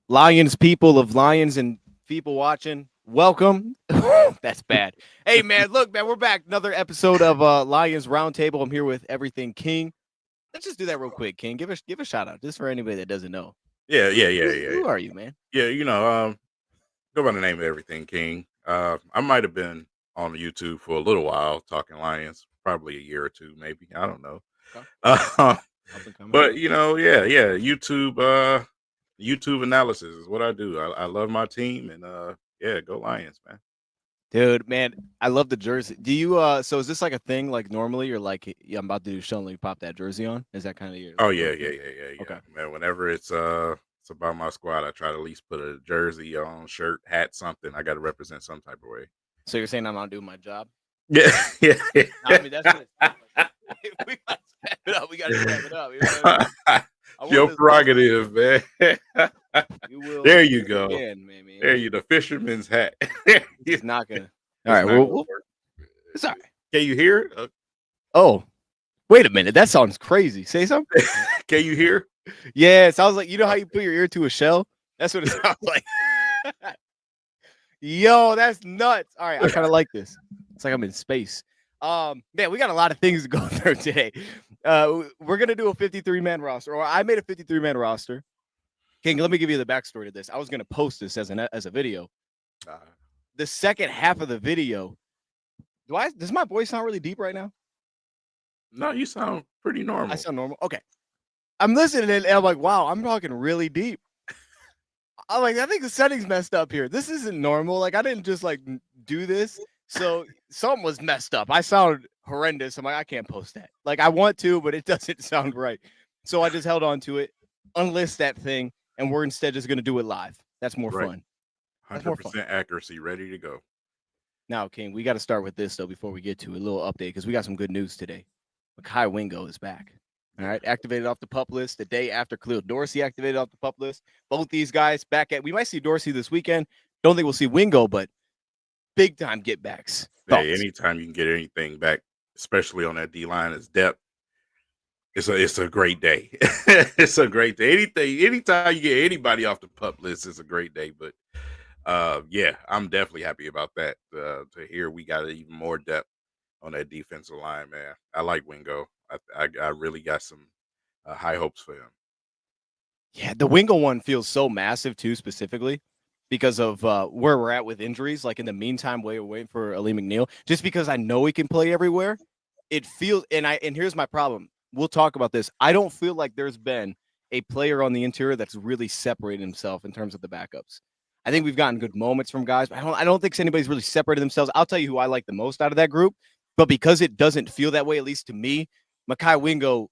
Lions people of Lions and people watching, welcome. That's bad. Hey man, look, man, we're back. Another episode of Lions Roundtable. I'm here with Everything King. Let's just do that real quick, King. Give a shout out just for anybody that doesn't know. Yeah, yeah, yeah, Who, yeah, who yeah. are you, man? Yeah, go by the name of Everything King. I might have been on YouTube for a little while talking Lions, probably a year or two, maybe. I don't know. Okay. Uh, Up and coming. but yeah. YouTube analysis is what I do. I love my team, and yeah, go Lions, man. Dude, man, I love the jersey. Do you so is this like a thing like normally you're like yeah, I'm about to do a show and you pop that jersey on? Is that kind of your Oh your yeah, yeah, thing? yeah, yeah, yeah. Okay. Man, whenever it's about my squad, I try to at least put a jersey on, shirt, hat, something. I got to represent some type of way. So you're saying I'm not doing my job? Yeah, yeah. I mean that's what it sounds like. We gotta step it up. We gotta step it up. You know what I mean? I want Your this prerogative, man. You will There you do it go. again, maybe. There you the fisherman's hat. It's not gonna. All It's right, not gonna well, work. it's all right. Can you hear it? Oh, wait a minute. That sounds crazy. Say something. Can you hear? Yeah, it sounds like you know how you put your ear to a shell. That's what it sounds like. Yo, that's nuts. All right, I kind of like this. It's like I'm in space. Man, we got a lot of things to go through today. We're gonna do a 53-man roster, or I made a 53-man roster. King, let me give you the backstory to this. I was gonna post this as a video. Uh, The second half of the video. Does my voice sound really deep right now? no, you sound pretty I normal. sound normal. Okay. I'm listening and I'm like, wow, I'm talking really deep. I'm like, I think the settings messed up here. This isn't normal. Like, I didn't just like do this. So something was messed up. I sound horrendous. I'm like, I can't post that. Like, I want to, but it doesn't sound right. So I just held on to it, unlist that thing, and we're instead just gonna do it live. That's more Right. fun. That's more fun. 100% accuracy, ready to go. Now, King, we got to start with this though before we get to a little update because we got some good news today. Mekhi Wingo is back. All right, activated off the pup list the day after Khalil Dorsey activated off the pup list. Both these guys back at. We might see Dorsey this weekend. Don't think we'll see Wingo, but big time get backs. Hey, Thoughts? anytime you can get anything back, especially on that D line as depth, it's a great day. It's a great day. Anytime you get anybody off the pup list, it's a great day. But yeah, I'm definitely happy about that. To hear we got even more depth on that defensive line, man. I like Wingo. I really got some high hopes for him. Yeah, the Wingo one feels so massive too, specifically because of where we're at with injuries. Like in the meantime, we're waiting for Ali McNeil. Just because I know he can play everywhere, it feels. And here's my problem. We'll talk about this. I don't feel like there's been a player on the interior that's really separated himself in terms of the backups. I think we've gotten good moments from guys, but I don't think anybody's really separated themselves. I'll tell you who I like the most out of that group, but because it doesn't feel that way, at least to me, Mekhi Wingo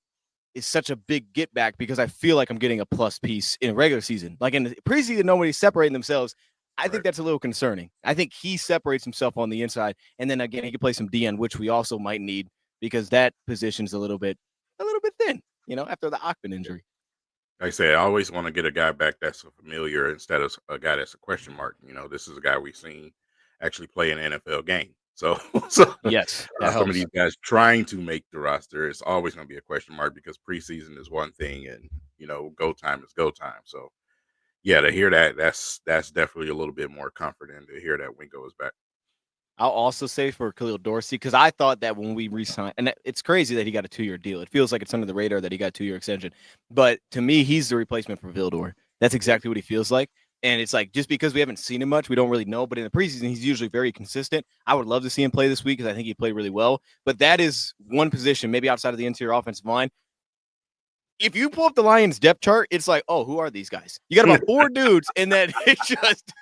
is such a big get back because I feel like I'm getting a plus piece in regular season. Like in the preseason, nobody's separating themselves. I think Right. that's a little concerning. I think he separates himself on the inside, and then again, he can play some DN, which we also might need because that position's a little bit thin. You know, after the Achman injury. Like I said, I always want to get a guy back that's a familiar instead of a guy that's a question mark. This is a guy we've seen actually play an NFL game. So, Yes, that some of helps. these guys trying to make the roster, it's always going to be a question mark because preseason is one thing, and go time is go time. So, yeah, to hear that, that's definitely a little bit more comforting to hear that Wingo is back. I'll also say for Khalil Dorsey, because I thought that when we re-signed, and it's crazy that he got a 2-year deal. It feels like it's under the radar that he got a 2-year extension. But to me, he's the replacement for Vildor. That's exactly what he feels like. And it's like just because we haven't seen him much, we don't really know. But in the preseason, he's usually very consistent. I would love to see him play this week because I think he played really well. But that is one position, maybe outside of the interior offensive line. If you pull up the Lions depth chart, it's like, oh, who are these guys? You got about 4 dudes, and then it's just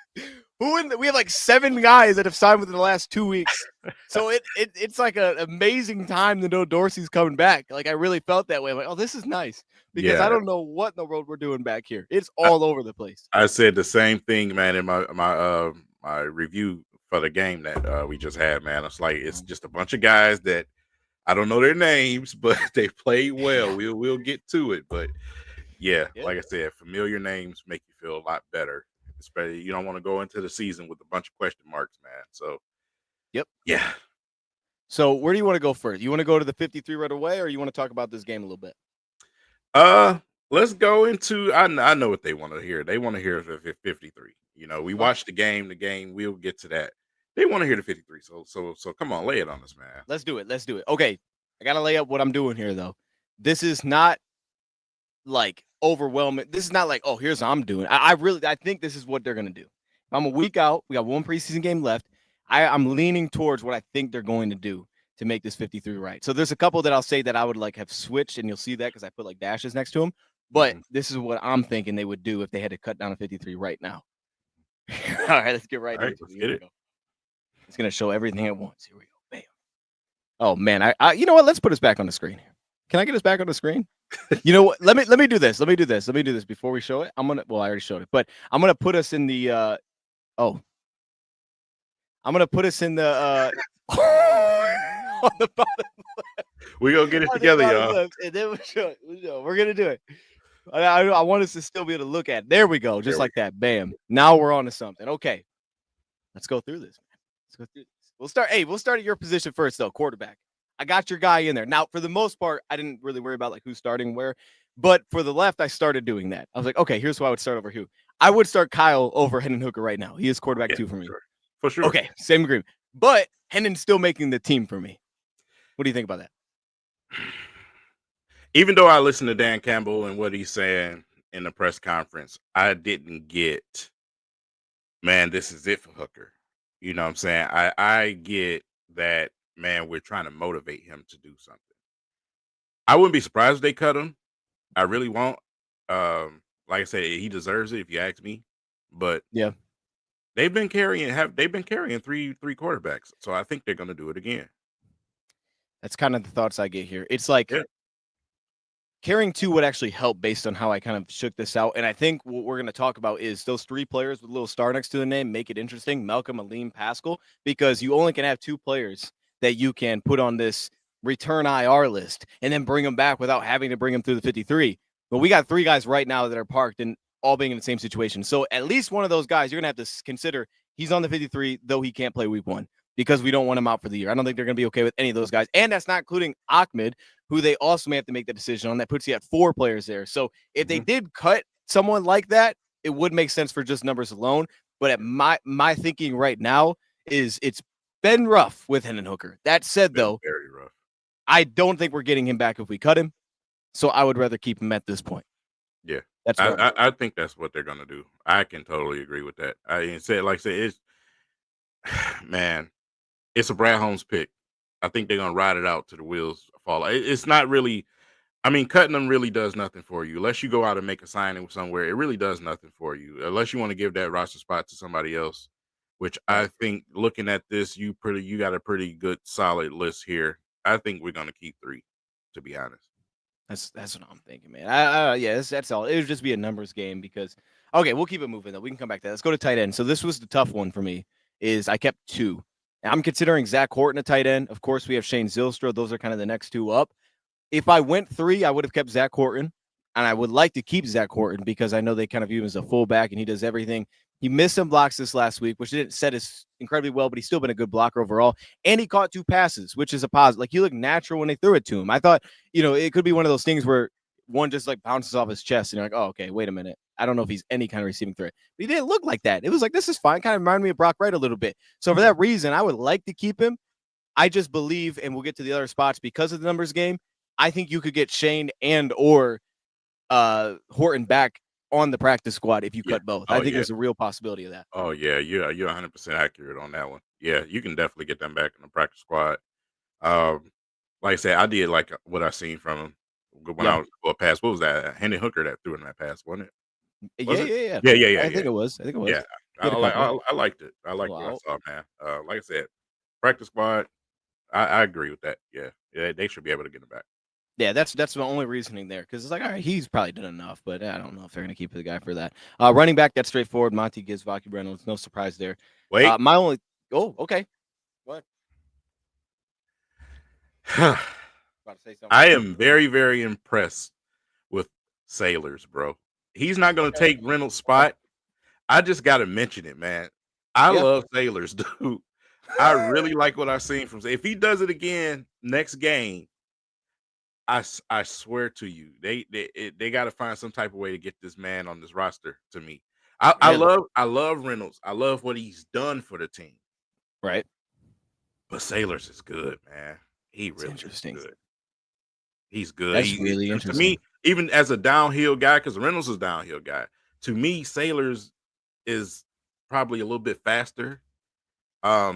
we have like 7 guys that have signed within the last 2 weeks. So it's like an amazing time to know Dorsey's coming back. Like I really felt that way. I'm like, oh, this is nice because I Yeah, don't know what in the world we're doing back here. It's all over the place. I said the same thing, man, in my review for the game that we just had, man. It's like it's just a bunch of guys that I don't know their names, but they played well. We'll get to it, but yeah, Yeah. like I said, familiar names make you feel a lot better. Especially you don't want to go into the season with a bunch of question marks, man. So Yep. yeah, So where do you want to go first? You want to go to the 53 right away, or you want to talk about this game a little bit? uh, let's go into. I know what they want to hear. They want to hear the 53. You know, we watched the game. The game. We'll get to that. They want to hear the 53. So come on, lay it on us, man. Let's do it. Let's do it. Okay. I got to lay up what I'm doing here, though. This is not like overwhelming. This is not like, oh, here's what I'm doing. I think this is what they're going to do. If I'm a week out, we got one preseason game left. I'm leaning towards what I think they're going to do to make this 53 right. So there's a couple that I'll say that I would like have switched, and you'll see that because I put like dashes next to them. But this is what I'm thinking they would do if they had to cut down a 53 right now. All right, let's get right into it. Let's get it. It's going to show everything at once. Here we go. Bam. Oh, man. I you know what? Let's put us back on the screen here. Can I get us back on the screen? You know what? Let me do this. Let me do this before we show it. I already showed it, but I'm going to put us in the I'm going to put us in the on the bottom left. We're going to get it together, y'all. Left, and then we'll show it. We're going to do it. I want us to still be able to look at it. There we go. Just like that. Bam. Now we're on to something. Okay. Let's go through this, man. Let's go through this. We'll start at your position first, though, quarterback. I got your guy in there. Now, for the most part, I didn't really worry about like who's starting where. But for the left, I started doing that. I was like, okay, here's who I would start over who. I would start Kyle over Hendon Hooker right now. He is quarterback 2 for me. For sure. Okay, same agreement. But Hendon's still making the team for me. What do you think about that? Even though I listened to Dan Campbell and what he's saying in the press conference, I didn't get, man, this is it for Hooker. You know what I'm saying? I get that, man, we're trying to motivate him to do something. I wouldn't be surprised if they cut him. I really won't. Like I said, he deserves it if you ask me. But yeah, they've been carrying three quarterbacks. So I think they're going to do it again. That's kind of the thoughts I get here. It's like carrying 2 would actually help based on how I kind of shook this out. And I think what we're going to talk about is those 3 players with a little star next to the name make it interesting. Malcolm, Aleem, Pascal, because you only can have 2 players that you can put on this return IR list and then bring them back without having to bring them through the 53. But we got 3 guys right now that are parked and all being in the same situation. So at least one of those guys, you're going to have to consider he's on the 53, though he can't play week 1. Because we don't want him out for the year. I don't think they're going to be okay with any of those guys. And that's not including Ahmed, who they also may have to make the decision on. That puts you at 4 players there. So if they did cut someone like that, it would make sense for just numbers alone. But at my thinking right now is it's been rough with Hendon Hooker. That said, though, very rough. I don't think we're getting him back if we cut him. So I would rather keep him at this point. Yeah. I think that's what they're going to do. I can totally agree with that. It's, man, it's a Brad Holmes pick. I think they're going to ride it out to the wheels fall. It's not really, I mean, cutting them really does nothing for you. Unless you go out and make a signing somewhere, it really does nothing for you. Unless you want to give that roster spot to somebody else, which I think looking at this, you got a pretty good solid list here. I think we're going to keep 3, to be honest. That's what I'm thinking, man. That's all. It would just be a numbers game because, okay, we'll keep it moving, though. We can come back to that. Let's go to tight end. So this was the tough one for me is I kept 2. I'm considering Zach Horton a tight end. Of course, we have Shane Zylstra. Those are kind of the next 2 up. If I went 3, I would have kept Zach Horton, and I would like to keep Zach Horton because I know they kind of view him as a fullback, and he does everything. He missed some blocks this last week, which didn't set us incredibly well, but he's still been a good blocker overall. And he caught 2 passes, which is a positive. Like, he looked natural when they threw it to him. I thought, it could be one of those things where one just like bounces off his chest, and you're like, oh, okay, wait a minute. I don't know if he's any kind of receiving threat. But he didn't look like that. It was like, this is fine. Kind of reminded me of Brock Wright a little bit. So for that reason, I would like to keep him. I just believe, and we'll get to the other spots because of the numbers game, I think you could get Shane and or Horton back on the practice squad if you cut both. I think there's a real possibility of that. Oh, yeah. You're 100% accurate on that one. Yeah, you can definitely get them back in the practice squad. Like I said, I did like what I seen from him when I was a pass. What was that? Hendon Hooker that threw in that pass, wasn't it? Yeah. I think it was. Yeah, I liked it. I liked what I saw, man. Like I said, practice squad. I agree with that. Yeah, they should be able to get him back. Yeah, that's the only reasoning there because it's like, all right, he's probably done enough, but I don't know if they're going to keep the guy for that. Running back, that's straightforward. Monty gives Vaki Reynolds. No surprise there. Wait, okay. What? I am very, very impressed with Sailors, bro. He's not going to take Reynolds' spot. I just got to mention it, man. I love Sailors, dude. I really like what I've seen from. If he does it again next game, I swear to you, they got to find some type of way to get this man on this roster. To me, Really? I love Reynolds. I love what he's done for the team. Right. But Sailors is good, man. He It's really is interesting. good. He's good. That's really To me, interesting. even as a downhill guy, because Reynolds is a downhill guy. To me, Sailors is probably a little bit faster.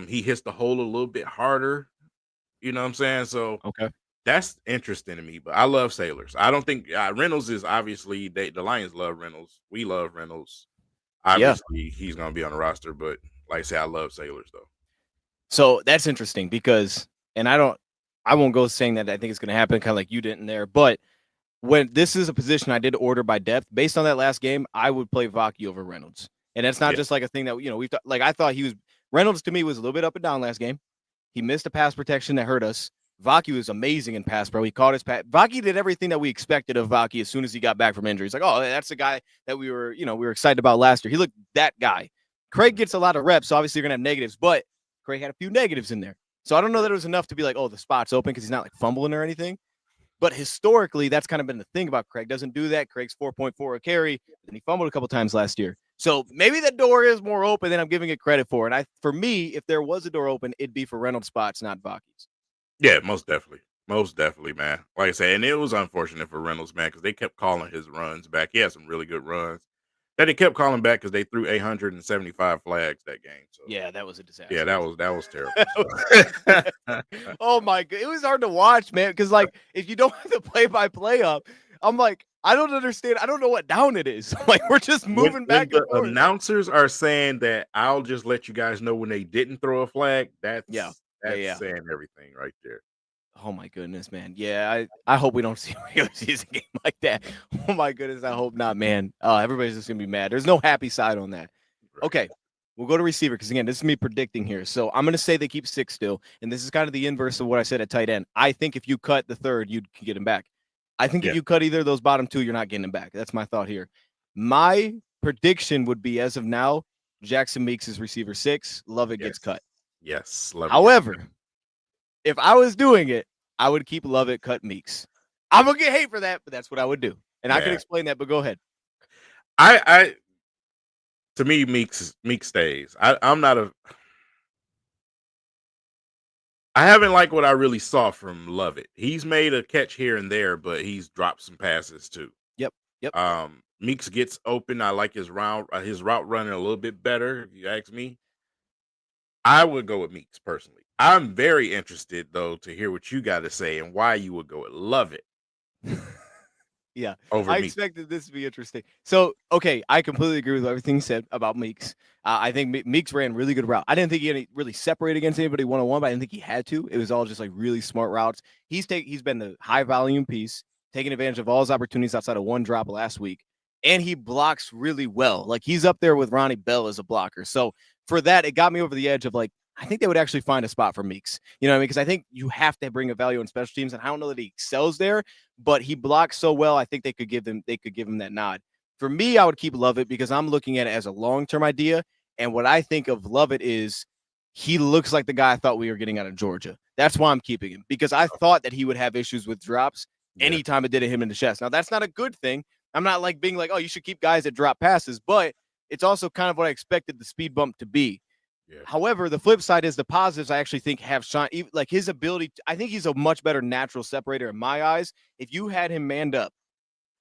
He hits the hole a little bit harder. You know what I'm saying? So Okay. that's interesting to me. But I love Sailors. I don't think Reynolds is obviously the Lions love Reynolds. We love Reynolds. Yeah. Obviously, he's gonna be on the roster. But like I say, I love Sailors though. So that's interesting because, and I won't go saying that I think it's going to happen, kind of like you didn't there, but when this is a position I did order by depth based on that last game, I would play Vaki over Reynolds. And that's not Yeah. just like a thing that, we thought, like, I thought he was, Reynolds to me was a little bit up and down last game. He missed a pass protection that hurt us. Vaki was amazing in pass pro. He caught his pass. Vaki did everything that we expected of Vaki as soon as he got back from injury. It's like, oh, that's the guy that we were excited about last year. He looked that guy. Craig gets a lot of reps, so obviously you're gonna have negatives, but Craig had a few negatives in there. So I don't know that it was enough to be like, oh, the spot's open because he's not like fumbling or anything. But historically, that's kind of been the thing about Craig. Doesn't do that. Craig's 4.4 a carry, and he fumbled a couple times last year. So maybe the door is more open than I'm giving it credit for. And for me, if there was a door open, it'd be for Reynolds spots, not Vaki's. Yeah, most definitely, man. Like I said, and it was unfortunate for Reynolds, man, because they kept calling his runs back. He had some really good runs that they kept calling back because they threw 875 flags that game. So Yeah, that was a yeah, disaster. that was terrible. Oh my god, it was hard to watch, man. Because like, if you don't have the play-by-play up, I'm like, I don't understand. I don't know what down it is. Like, we're just moving When back and the forth. announcers are saying that I'll just let you guys know when they didn't throw a flag, Yeah, that's yeah. saying everything right there. Oh my goodness, man. Yeah, I hope we don't see a regular season game like that. Oh my goodness, I hope not, man. Everybody's just gonna be mad. There's no happy side on that. Right. Okay, we'll go to receiver because again, this is me predicting here. So I'm gonna say they keep six still, and this is kind of the inverse of what I said at tight end. I think if you cut the third, you can get him back. I think if Yeah. you cut either of those bottom two, you're not getting him back. That's my thought here. My prediction would be, as of now, Jackson Meeks is receiver 6. Lovett gets cut. Yes. Love it. However, if I was doing it, I would keep Lovett, cut Meeks. I'm gonna get hate for that, but that's what I would do. And I can explain that, but go ahead. I to me, Meeks stays. I'm not a. I haven't liked what I really saw from Lovett. He's made a catch here and there, but he's dropped some passes too. Yep. Yep. Meeks gets open. I like his route running a little bit better. If you ask me, I would go with Meeks personally. I'm very interested though to hear what you got to say and why you would go with Lovett Yeah, over I Meeks. expected this to be interesting. So, okay, I completely agree with everything you said about Meeks. I think Meeks ran really good route. I didn't think he really separated against anybody one-on-one, but I didn't think he had to. It was all just like really smart routes. He's been the high volume piece, taking advantage of all his opportunities outside of one drop last week, and he blocks really well. Like he's up there with Ronnie Bell as a blocker. So for that, it got me over the edge of like, I think they would actually find a spot for Meeks. You know what I mean? Because I think you have to bring a value on special teams, and I don't know that he excels there, but he blocks so well. I think they could give him that nod. For me, I would keep Lovett because I'm looking at it as a long-term idea. And what I think of Lovett is he looks like the guy I thought we were getting out of Georgia. That's why I'm keeping him, because I thought that he would have issues with drops anytime it did hit him in the chest. Now, that's not a good thing. I'm not like being like, oh, you should keep guys that drop passes, but it's also kind of what I expected the speed bump to be. Yeah. However, the flip side is the positives I actually think have shine, like his ability. I think he's a much better natural separator in my eyes. If you had him manned up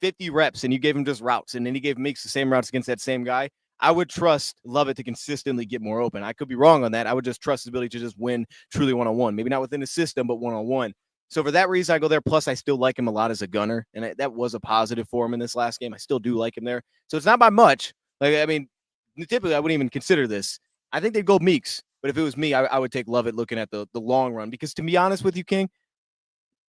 50 reps and you gave him just routes and then he gave Meeks the same routes against that same guy, I would trust Lovett to consistently get more open. I could be wrong on that. I would just trust his ability to just win truly one-on-one. Maybe not within the system, but one-on-one. So for that reason, I go there. Plus, I still like him a lot as a gunner, and that was a positive for him in this last game. I still do like him there. So it's not by much. Like, I mean, typically I wouldn't even consider this. I think they'd go Meeks, but if it was me, I would take Lovett looking at the long run, because to be honest with you, King,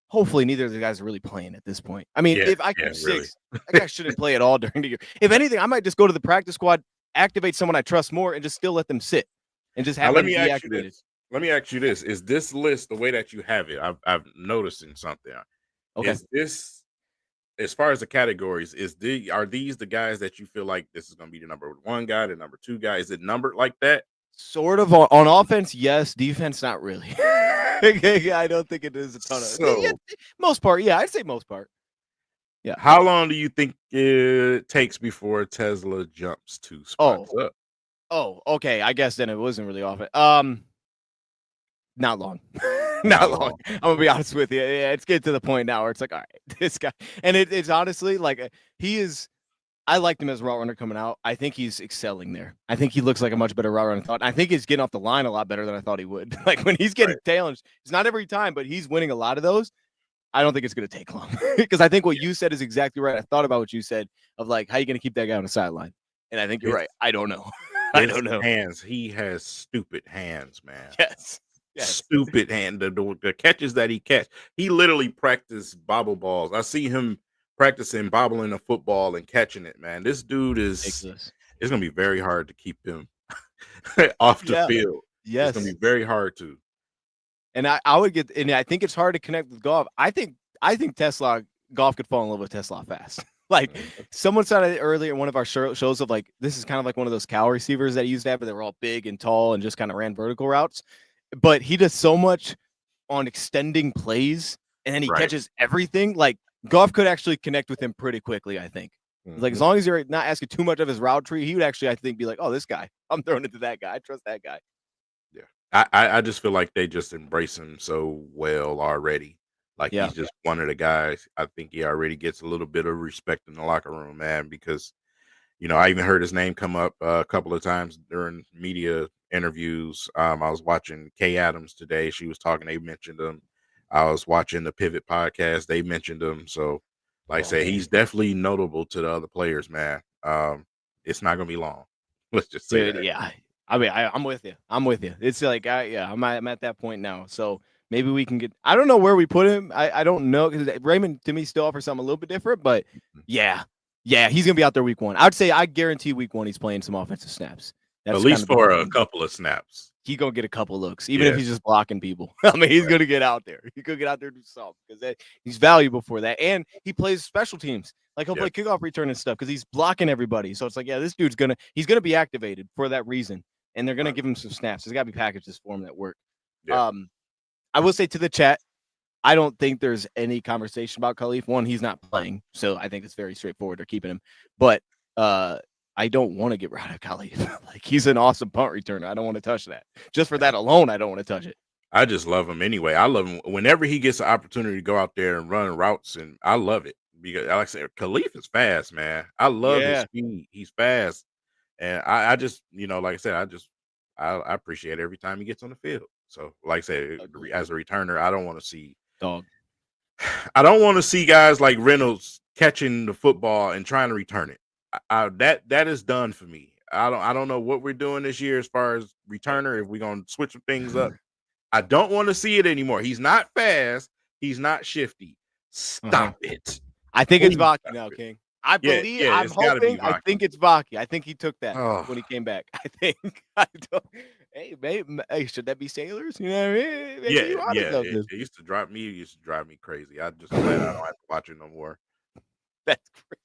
hopefully neither of the guys are really playing at this point. I mean, if I keep six, that guy shouldn't play at all during the year. If anything, I might just go to the practice squad, activate someone I trust more, and just still let them sit and just have them deactivated. Let me ask you this: is this list the way that you have it? I've noticed in something. Okay. Is this, as far as the categories, are these the guys that you feel like this is going to be the number one guy, the number two guy? Is it numbered like that? Sort of on offense, yes. Defense, not really. I don't think it is a ton of. Yeah, So, most part, yeah. I'd say most part. Yeah. how long do you think it takes before Tesla jumps 2 spots Oh, up? okay. I guess then it wasn't really off it. Not long. Not Not long. long. I'm gonna be honest with you. Yeah, it's getting to the point now where it's like, all right, this guy, and it's honestly like he is. I liked him as a route runner coming out. I think he's excelling there. I think he looks like a much better route runner than I thought. I think he's getting off the line a lot better than I thought he would. Like when he's getting Right. challenged, it's not every time, but he's winning a lot of those. I don't think it's going to take long because I think what you said is exactly right. I thought about what you said of like, how are you going to keep that guy on the sideline? And I think you're His right. I don't know. I his don't know. hands, he has stupid hands, man. Yes. Yes. Stupid hand. The catches that he catch, he literally practiced bobble balls. I see him practicing bobbling a football and catching it, man. This dude is Ridiculous. it's gonna be very hard to keep him off the Yeah. field. It's gonna Yes. be very hard to. And I would get, and I think it's hard to connect with golf. I think Tesla golf could fall in love with Tesla fast. Like someone said it earlier in one of our shows of like, this is kind of like one of those cow receivers that he used to have, but they were all big and tall and just kind of ran vertical routes. But he does so much on extending plays and then he Right. catches everything. Like golf could actually connect with him pretty quickly, I think. Like as long as you're not asking too much of his route tree, he would actually, I think, be like, oh, this guy, I'm throwing it to that guy. I trust that guy. Yeah. I just feel like they just embrace him so well already. Like Yeah. he's just one of the guys. I think he already gets a little bit of respect in the locker room, man, because I even heard his name come up a couple of times during media interviews. I was watching Kay Adams today. She was talking, they mentioned him. I was watching the Pivot podcast, they mentioned him. So like I said, he's definitely notable to the other players, man. It's not gonna be long. Let's just say Dude, that. yeah. I mean, I'm with you. I'm with you. It's like, I'm at that point now. So maybe we can get. I don't know where we put him. I don't know because Raymond to me still offers something a little bit different. But yeah, he's gonna be out there week 1. I guarantee week 1 he's playing some offensive snaps. That's At least kind of for a couple of snaps. He's gonna get a couple looks, even if he's just blocking people. I mean, he's gonna get out there. He could get out there and do something because he's valuable for that, and he plays special teams. Like he'll play kickoff return and stuff because he's blocking everybody. So it's like, yeah, this dude's he's gonna be activated for that reason, and they're gonna give him some snaps. There's got to be packages for him that work. Yeah. I will say to the chat, I don't think there's any conversation about Khalif. One, he's not playing, so I think it's very straightforward. They're keeping him, but I don't want to get rid of Khalif. Like he's an awesome punt returner. I don't want to touch that. Just for that alone, I don't want to touch it. I just love him anyway. I love him whenever he gets the opportunity to go out there and run routes, and I love it because, like I said, Khalif is fast, man. I love his speed. He's fast, and I just, like I said, I appreciate every time he gets on the field. So, like I said, as a returner, I don't want to see dog. I don't want to see guys like Reynolds catching the football and trying to return it. That is done for me. I don't know what we're doing this year as far as returner. If we're gonna switch some things up, I don't want to see it anymore. He's not fast. He's not shifty. Stop it. I think it's Vaki now, King. I believe. Yeah, I'm hoping. I think it's Vaki. I think he took that when he came back. I think. Hey, maybe, should that be Sailors? You know what I mean? Maybe It used to drive me. It used to drive me crazy. I just glad I don't have to watch it no more. That's crazy.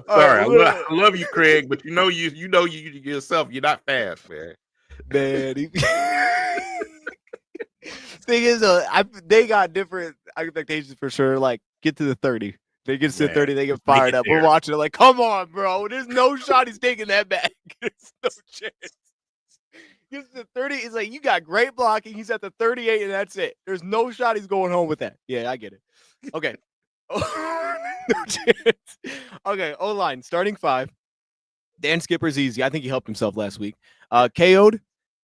Sorry, I love you, Craig, but you yourself. You're not fast, man. Man, thing is, they got different expectations for sure. Like, get to the 30. They get to the 30, they get fired up. We're watching it like, come on, bro. There's no shot he's taking that back. There's no chance. Gets to the 30. It's like, you got great blocking. He's at the 38, and that's it. There's no shot he's going home with that. Yeah, I get it. Okay. No chance. Okay, O-line, starting 5. Dan Skipper's easy. I think he helped himself last week. KO'd.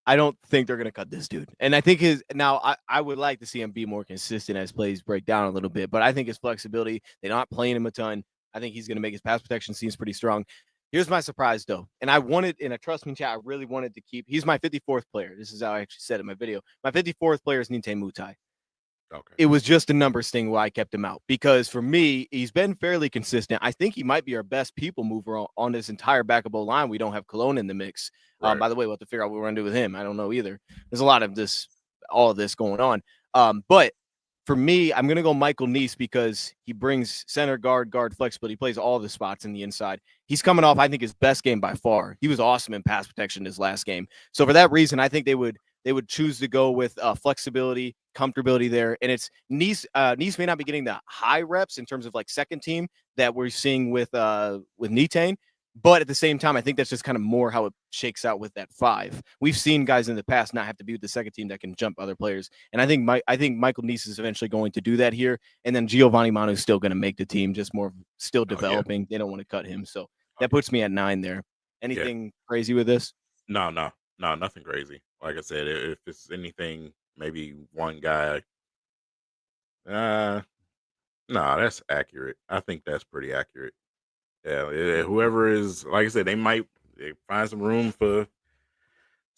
I don't think they're going to cut this dude. And I think I would like to see him be more consistent as plays break down a little bit, but I think his flexibility, they're not playing him a ton. I think he's going to make his pass protection seems pretty strong. Here's my surprise though. And I wanted in a trust me chat, I really wanted to keep, he's my 54th player. This is how I actually said in my video. My 54th player is Ninte Mutai. Okay. It was just a numbers thing why I kept him out because for me, he's been fairly consistent. I think he might be our best people mover on this entire backable line. We don't have Cologne in the mix. Right. By the way, we'll have to figure out what we're going to do with him. I don't know either. There's a lot of all of this going on. But for me, I'm going to go Michael Neese because he brings center, guard flexibility. He plays all the spots in the inside. He's coming off, I think, his best game by far. He was awesome in pass protection his last game. So for that reason, I think they would choose to go with flexibility, comfortability there. And it's Neese. Neese may not be getting the high reps in terms of like second team that we're seeing with Netane. But at the same time, I think that's just kind of more how it shakes out with that 5. We've seen guys in the past not have to be with the second team that can jump other players. And I think Michael Neese is eventually going to do that here. And then Giovanni Manu is still going to make the team, just more still developing. Yeah. They don't want to cut him. So that puts me at 9 there. Anything crazy with this? No, nothing crazy. Like I said, if it's anything, maybe one guy. No, that's accurate. I think that's pretty accurate. Yeah, whoever is, like I said, they might find some room for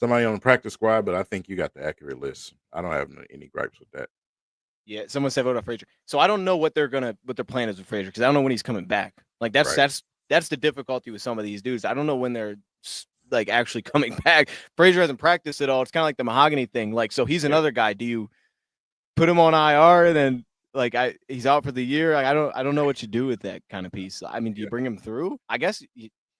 somebody on the practice squad, but I think you got the accurate list. I don't have any gripes with that. Yeah, someone said vote on Frazier. So I don't know what their plan is with Frazier because I don't know when he's coming back. Like that's the difficulty with some of these dudes. I don't know when they're like actually coming back. Frazier hasn't practiced at all. It's kind of like the Mahogany thing. Like, so he's another guy. Do you put him on IR and then like he's out for the year? Like, I don't know what you do with that kind of piece. I mean, do you bring him through? I guess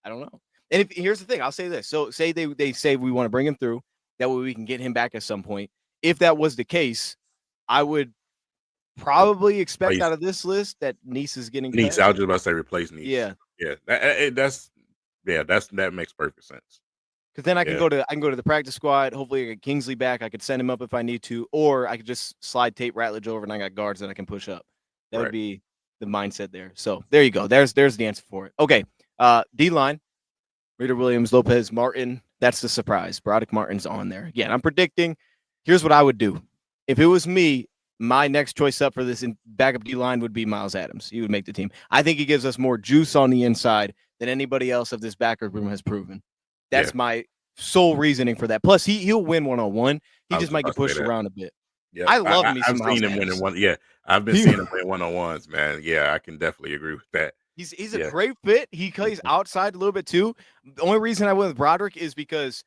I don't know. And here's the thing, I'll say this. So say they say we want to bring him through. That way we can get him back at some point. If that was the case, I would probably expect out of this list that Neese is getting Neese. I was just about to say replace Neese. Yeah. That makes perfect sense. Because then I can go to the practice squad. Hopefully, I get Kingsley back. I could send him up if I need to, or I could just slide Tate Ratledge over, and I got guards that I can push up. That would be the mindset there. So there you go. There's the answer for it. Okay, D line, Reader Williams, Lopez, Martin. That's the surprise. Broderick Martin's on there. Again, I'm predicting. Here's what I would do. If it was me, my next choice up for this backup D line would be Miles Adams. He would make the team. I think he gives us more juice on the inside than anybody else of this backup room has proven. That's my sole reasoning for that. Plus, he'll win 1-on-1. He just might get pushed around a bit. Yeah, I love me some I've seen him winning one. Yeah, I've been seeing him win 1-on-1s, man. Yeah, I can definitely agree with that. He's a great fit. He plays outside a little bit too. The only reason I went with Broderick is because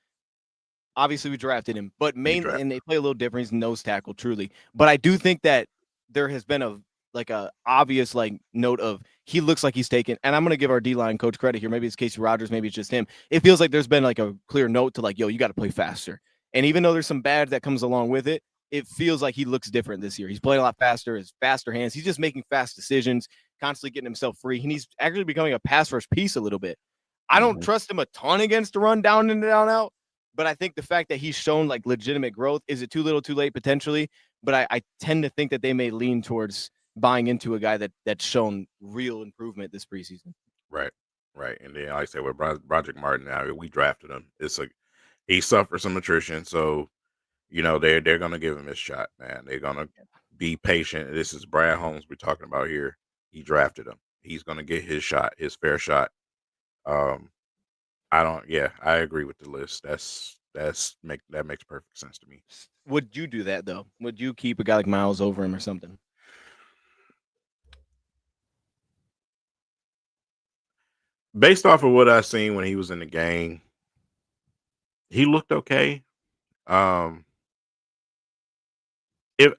obviously we drafted him, but mainly and they play a little different. He's nose tackle, truly. But I do think that there has been a obvious note of he looks like he's taken, and I'm gonna give our D-line coach credit here. Maybe it's Casey Rogers, maybe it's just him. It feels like there's been like a clear note to yo, you got to play faster. And even though there's some bad that comes along with it, it feels like he looks different this year. He's playing a lot faster, his faster hands. He's just making fast decisions, constantly getting himself free. And he's actually becoming a pass rush piece a little bit. I don't trust him a ton against the run down and down out, but I think the fact that he's shown legitimate growth, is it too little too late potentially? But I tend to think that they may lean towards buying into a guy that's shown real improvement this preseason. Right. And then, like I said, with Broderick Martin, now we drafted him. He suffered some attrition, so they're gonna give him his shot, man. They're gonna be patient. This is Brad Holmes we're talking about here. He drafted him. He's gonna get his shot, his fair shot. I agree with the list. That makes perfect sense to me. Would you do that though? Would you keep a guy like Miles over him or something? Based off of what I seen when he was in the game, he looked okay. If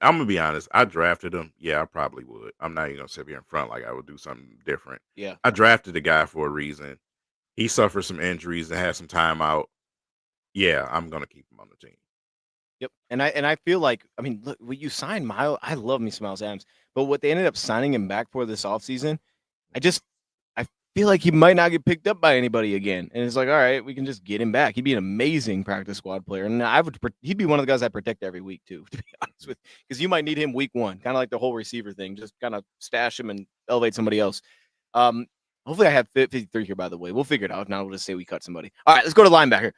I'm gonna be honest, I drafted him. Yeah, I probably would. I'm not even gonna sit here in front like I would do something different. Yeah, I drafted the guy for a reason. He suffered some injuries and had some time out. Yeah, I'm gonna keep him on the team. Yep, and I feel like, I mean, look, when you sign Miles, I love me some Miles Adams, but what they ended up signing him back for this offseason, I feel like he might not get picked up by anybody again. And it's like, all right, we can just get him back. He'd be an amazing practice squad player. And he'd be one of the guys I protect every week too, to be honest with, because you might need him week 1, kind of like the whole receiver thing. Just kind of stash him and elevate somebody else. Hopefully I have 53 here, by the way. We'll figure it out. If not, we'll just say we cut somebody. All right, let's go to linebacker.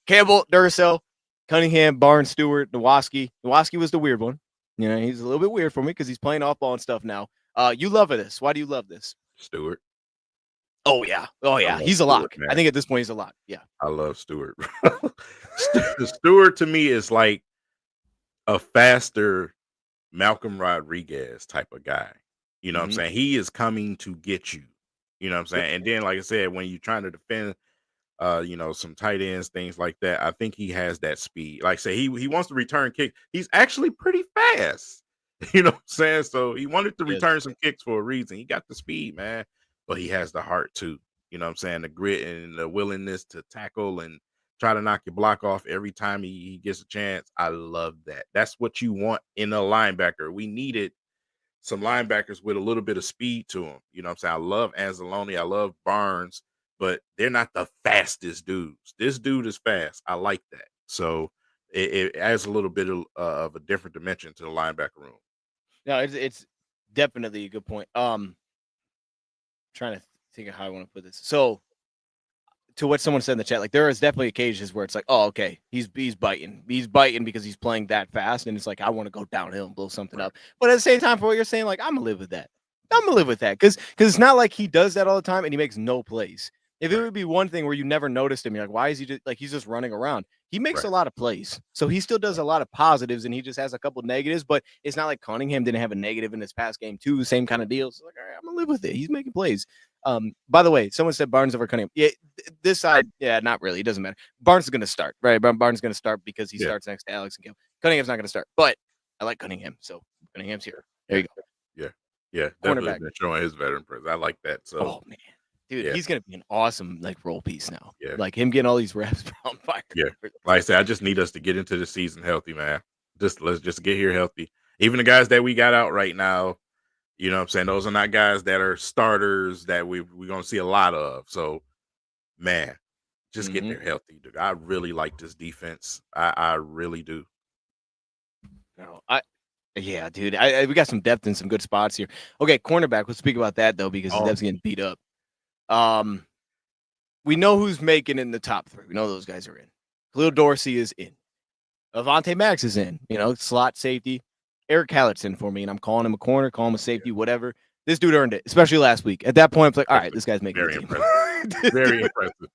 Campbell, Duracell, Cunningham, Barnes, Stewart, Nowoski. Nowoski was the weird one. He's a little bit weird for me because he's playing off ball and stuff now. You love this. Why do you love this? Stewart. Oh yeah. He's a lock. I think at this point he's a lock. Yeah. I love Stewart. Stewart to me is like a faster Malcolm Rodriguez type of guy. You know what I'm saying? He is coming to get you. You know what I'm saying? And then, like I said, when you're trying to defend some tight ends, things like that, I think he has that speed. Like I say, he wants to return kick. He's actually pretty fast. You know what I'm saying? So he wanted to Yes. return some kicks for a reason. He got the speed, man, but he has the heart too. You know what I'm saying? The grit and the willingness to tackle and try to knock your block off every time he gets a chance. I love that. That's what you want in a linebacker. We needed some linebackers with a little bit of speed to them. You know what I'm saying? I love Anzalone. I love Barnes, but they're not the fastest dudes. This dude is fast. I like that. So it adds a little bit of a different dimension to the linebacker room. No, it's definitely a good point. Trying to think of how I want to put this. So to what someone said in the chat, like there is definitely occasions where it's like, oh, okay, he's biting because he's playing that fast, and it's like I want to go downhill and blow something Right. up. But at the same time, for what you're saying, like I'm gonna live with that. I'm gonna live with that because it's not like he does that all the time and he makes no plays. If it Right. would be one thing where you never noticed him, you're like, why is he just like he's just running around? He makes a Right. lot of plays, so he still does a lot of positives, and he just has a couple negatives. But it's not like Cunningham didn't have a negative in his past game too. Same kind of deal. So like, all right, I'm gonna live with it. He's making plays. By the way, someone said Barnes over Cunningham. Yeah, this side, yeah, not really. It doesn't matter. Barnes is going to start, right? Barnes is going to start because he Yeah. starts next to Alex and Gil. Cunningham's not going to start, but I like Cunningham, so Cunningham's here. There you go. Yeah. Yeah. Definitely Cornerback. been showing his veteran presence. I like that. So Oh man, dude, yeah. he's going to be an awesome like role piece now. Yeah. Like him getting all these reps on fire. Yeah. Like I said, I just need us to get into the season healthy, man. Let's just get here healthy. Even the guys that we got out right now, you know what I'm saying? Those are not guys that are starters that we're going to see a lot of. So, man, just get there healthy, dude. I really like this defense. I really do. No, yeah, dude. We got some depth in some good spots here. Okay, cornerback. Let's speak about that though, because the depth's getting beat up. We know who's making in the top three. We know those guys are in. Khalil Dorsey is in. Avonte Max is in. You know, slot safety. Eric Hallett's in for me, and I'm calling him a corner, calling him a safety, whatever. This dude earned it, especially last week. At that point, I'm like, all right, this guy's making Very the team. impressive. Very impressive.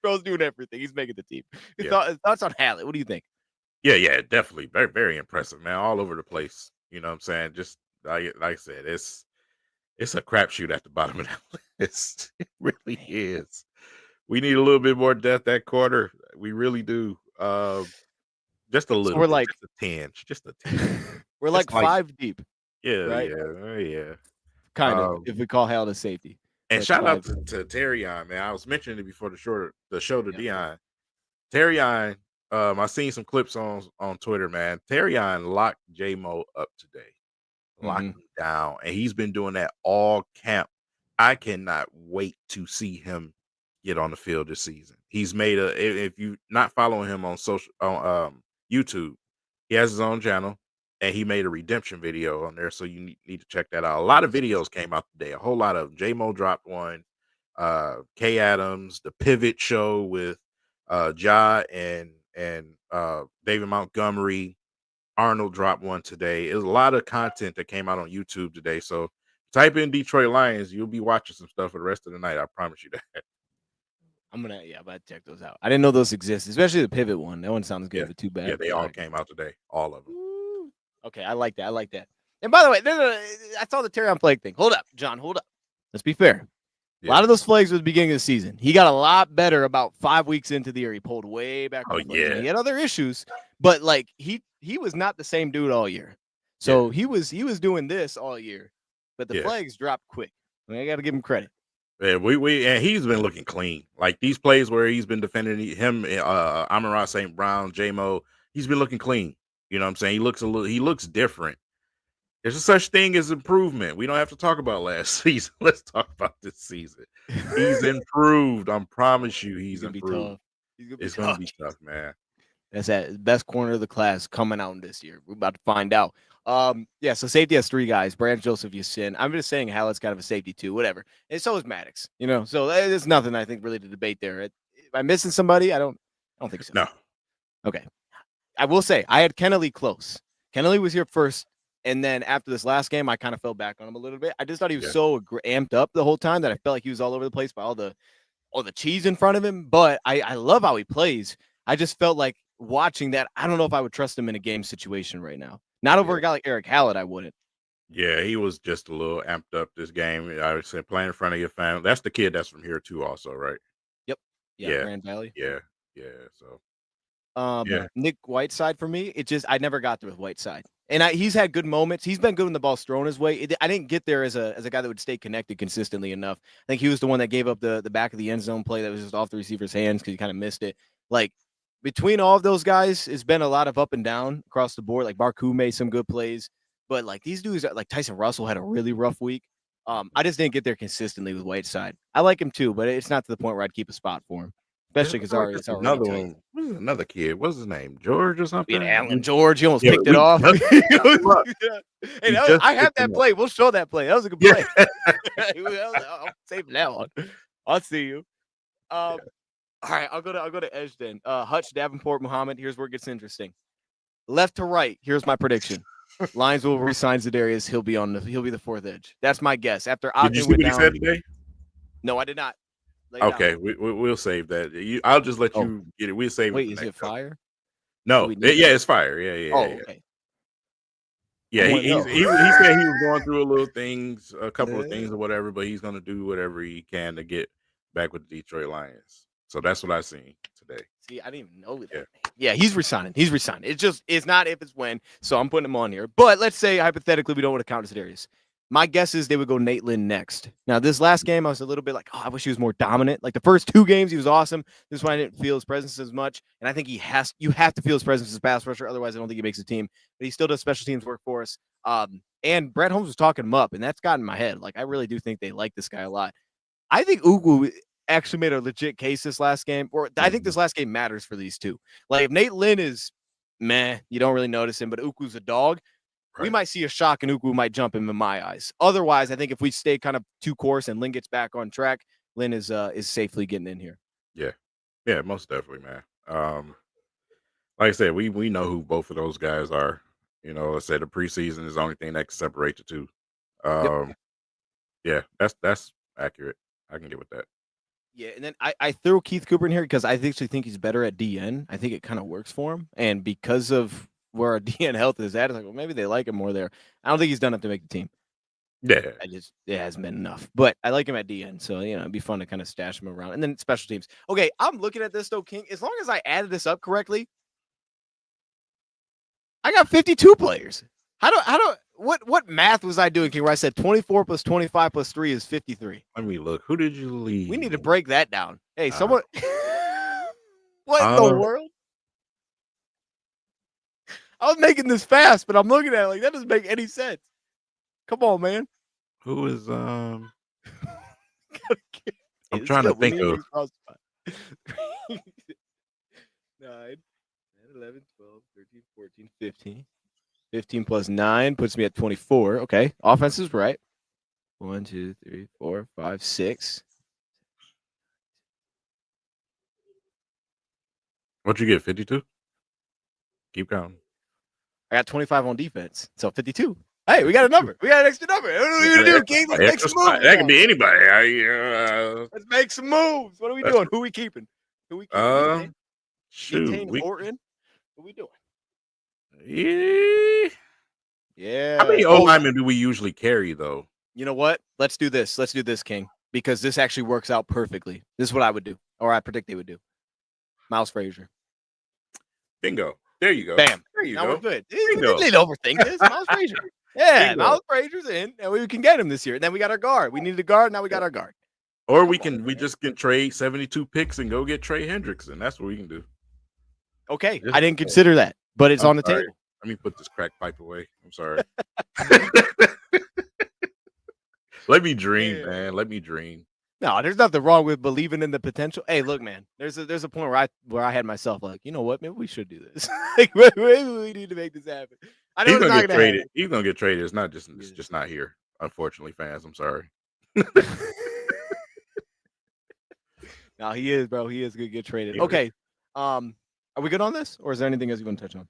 Bro's doing everything. He's making the team. Yeah. Thoughts on Hallett? What do you think? Yeah, definitely. Very, very impressive, man. All over the place. You know what I'm saying? Just like I said, it's a crapshoot at the bottom of that list. It really is. We need a little bit more depth at quarter. We really do. Just a So little we're bit, like just a tinge, just a tinge. we're like Just like 5 deep, yeah, right? yeah. Kind of, if we call Hallett a safety. And Like shout out 5. to Terrion, man. I was mentioning it before the show to Yeah. Dion. Terrion, I seen some clips on Twitter, man. Terrion locked J-Mo up today. Locked him down. And he's been doing that all camp. I cannot wait to see him get on the field this season. He's made if you not following him on YouTube, he has his own channel and he made a redemption video on there. So you need to check that out. A lot of videos came out today. A whole lot of J-Mo dropped one. Kay Adams, the Pivot Show with Ja and David Montgomery. Arnold dropped one today. There's a lot of content that came out on YouTube today. So type in Detroit Lions, you'll be watching some stuff for the rest of the night. I promise you that. I'm gonna check those out. I didn't know those exist, especially the pivot one. That one sounds good, but too bad. Yeah, they all came out today. All of them. Okay, I like that. And by the way, I saw the Terrion flag thing. Hold up, John. Hold up. Let's be fair. A lot of those flags were the beginning of the season. He got a lot better about 5 weeks into the year. He pulled way back. Oh, yeah. He had other issues, but like he was not the same dude all year. So he was doing this all year, but the flags dropped quick. I mean, I got to give him credit. Yeah, and he's been looking clean. Like these plays where he's been defending him, Amon-Ra St. Brown, J-Mo, he's been looking clean. You know what I'm saying? He looks different. There's a such thing as improvement. We don't have to talk about last season. Let's talk about this season. He's improved. I promise you, he's improved. It's going to be tough, man. That's that best corner of the class coming out this year. We're about to find out. Yeah, so safety has 3 guys. Branch, Joseph, Yasin. I'm just saying Hallett's kind of a safety too, whatever. And so is Maddox, you know. So there's nothing I think really to debate there. Am I missing somebody? I don't think so. No. Okay. I will say I had Kennelly close. Kennelly was here first, and then after this last game, I kind of fell back on him a little bit. I just thought he was so amped up the whole time that I felt like he was all over the place by all the cheese in front of him. But I love how he plays. I just felt like watching that, I don't know if I would trust him in a game situation right now. Not over a guy like Eric Hallett, I wouldn't. Yeah, he was just a little amped up this game. I was saying playing in front of your family. That's the kid that's from here too, also, right? Yep. Yeah. Grand Valley. Yeah. So Yeah. Nick Whiteside for me, I never got there with Whiteside. And he's had good moments. He's been good when the ball's thrown his way. I didn't get there as a guy that would stay connected consistently enough. I think he was the one that gave up the back of the end zone play that was just off the receiver's hands because he kind of missed it. Like between all of those guys, it's been a lot of up and down across the board. Like Barku made some good plays, but like these dudes, like Tyson Russell had a really rough week. I just didn't get there consistently with Whiteside. I like him too, but it's not to the point where I'd keep a spot for him, especially because it's already another tight. one. What is another kid? What's his name? George or something? Yeah, Alan George, he almost picked it off. Hey, I have that play. We'll show that play. That was a good play. I'm saving that one. I'll see you. All right, I'll go to edge then. Hutch, Davenport, Muhammad. Here's where it gets interesting. Left to right. Here's my prediction. Lions will resign Za'Darius. He'll be the fourth edge. That's my guess. After Did you see what he said today? No, I did not. Okay, we'll save that. I'll just let you get it. We'll save it. Wait, is it fire? No, it's fire. Yeah. Okay. Yeah, he said he was going through a couple of things or whatever, but he's going to do whatever he can to get back with the Detroit Lions. So that's what I seen today. See, I didn't even know that. Yeah, he's resigning. It's not if, it's when. So I'm putting him on here. But let's say hypothetically we don't want to count Za'Darius. My guess is they would go Nate Lynn next. Now, this last game, I was a little bit like, I wish he was more dominant. Like the first two games, he was awesome. This one, I didn't feel his presence as much. And I think you have to feel his presence as a pass rusher. Otherwise, I don't think he makes a team. But he still does special teams work for us. And Brett Holmes was talking him up, and that's gotten in my head. Like, I really do think they like this guy a lot. I think Ugu actually made a legit case this last game. Or I think this last game matters for these two. Like, if Nate Lynn is meh, you don't really notice him, but Ugu's a dog. Right. We might see a shock and Ugu might jump him in my eyes. Otherwise, I think if we stay kind of two course and Lynn gets back on track, Lynn is safely getting in here. Yeah, most definitely, man. Like I said, we know who both of those guys are. You know, I said the preseason is the only thing that can separate the two. Yeah, that's accurate. I can get with that. Yeah, and then I throw Keith Cooper in here because I actually think he's better at DN. I think it kind of works for him, and because of where our DN health is at, it's like, well, maybe they like him more there. I don't think he's done enough to make the team. Yeah. It hasn't been enough. But I like him at DN, so it'd be fun to kind of stash him around. And then special teams. Okay, I'm looking at this though, King. As long as I added this up correctly, I got 52 players. What math was I doing, King? Where I said 24 plus 25 plus 3 is 53. Let me look. Who did you leave? We need to break that down. Hey, someone. What in the world? I was making this fast, but I'm looking at it like that doesn't make any sense. Come on, man. Who is I'm trying to think of 9, 10, 11, 12, 13, 14, 15. 15 plus 9 puts me at 24. Okay. Offense is right. 1, 2, 3, 4, 5, 6. What'd you get? 52? Keep counting. I got 25 on defense. So 52. Hey, we got a number. We got an extra number. What are we going to do, King? Let's make some moves. That can be anybody. Let's make some moves. What are we doing? Who are we keeping? Shoot. Horton? What are we doing? Yeah. How many O-linemen do we usually carry, though? You know what? Let's do this. Let's do this, King, because this actually works out perfectly. This is what I would do, or I predict they would do. Miles Frazier. Bingo. There you go. Bam. There you now go. We're good. We didn't overthink this. Miles Frazier. Yeah, bingo. Miles Frazier's in, and we can get him this year. And then we got our guard. We needed a guard. Now we got our guard. Or we just can trade 72 picks and go get Trey Hendrickson. That's what we can do. Okay. I didn't consider that, but it's on the table. Let me put this crack pipe away. I'm sorry. Let me dream, man. Let me dream. No, there's nothing wrong with believing in the potential. Hey, look, man. There's a point where I had myself like, you know what? Maybe we should do this. Like, maybe we need to make this happen. I know he's gonna get traded. He's gonna get traded. It's just not here. Unfortunately, fans. I'm sorry. No, he is, bro. He is gonna get traded. Okay. Are we good on this, or is there anything else you want to touch on?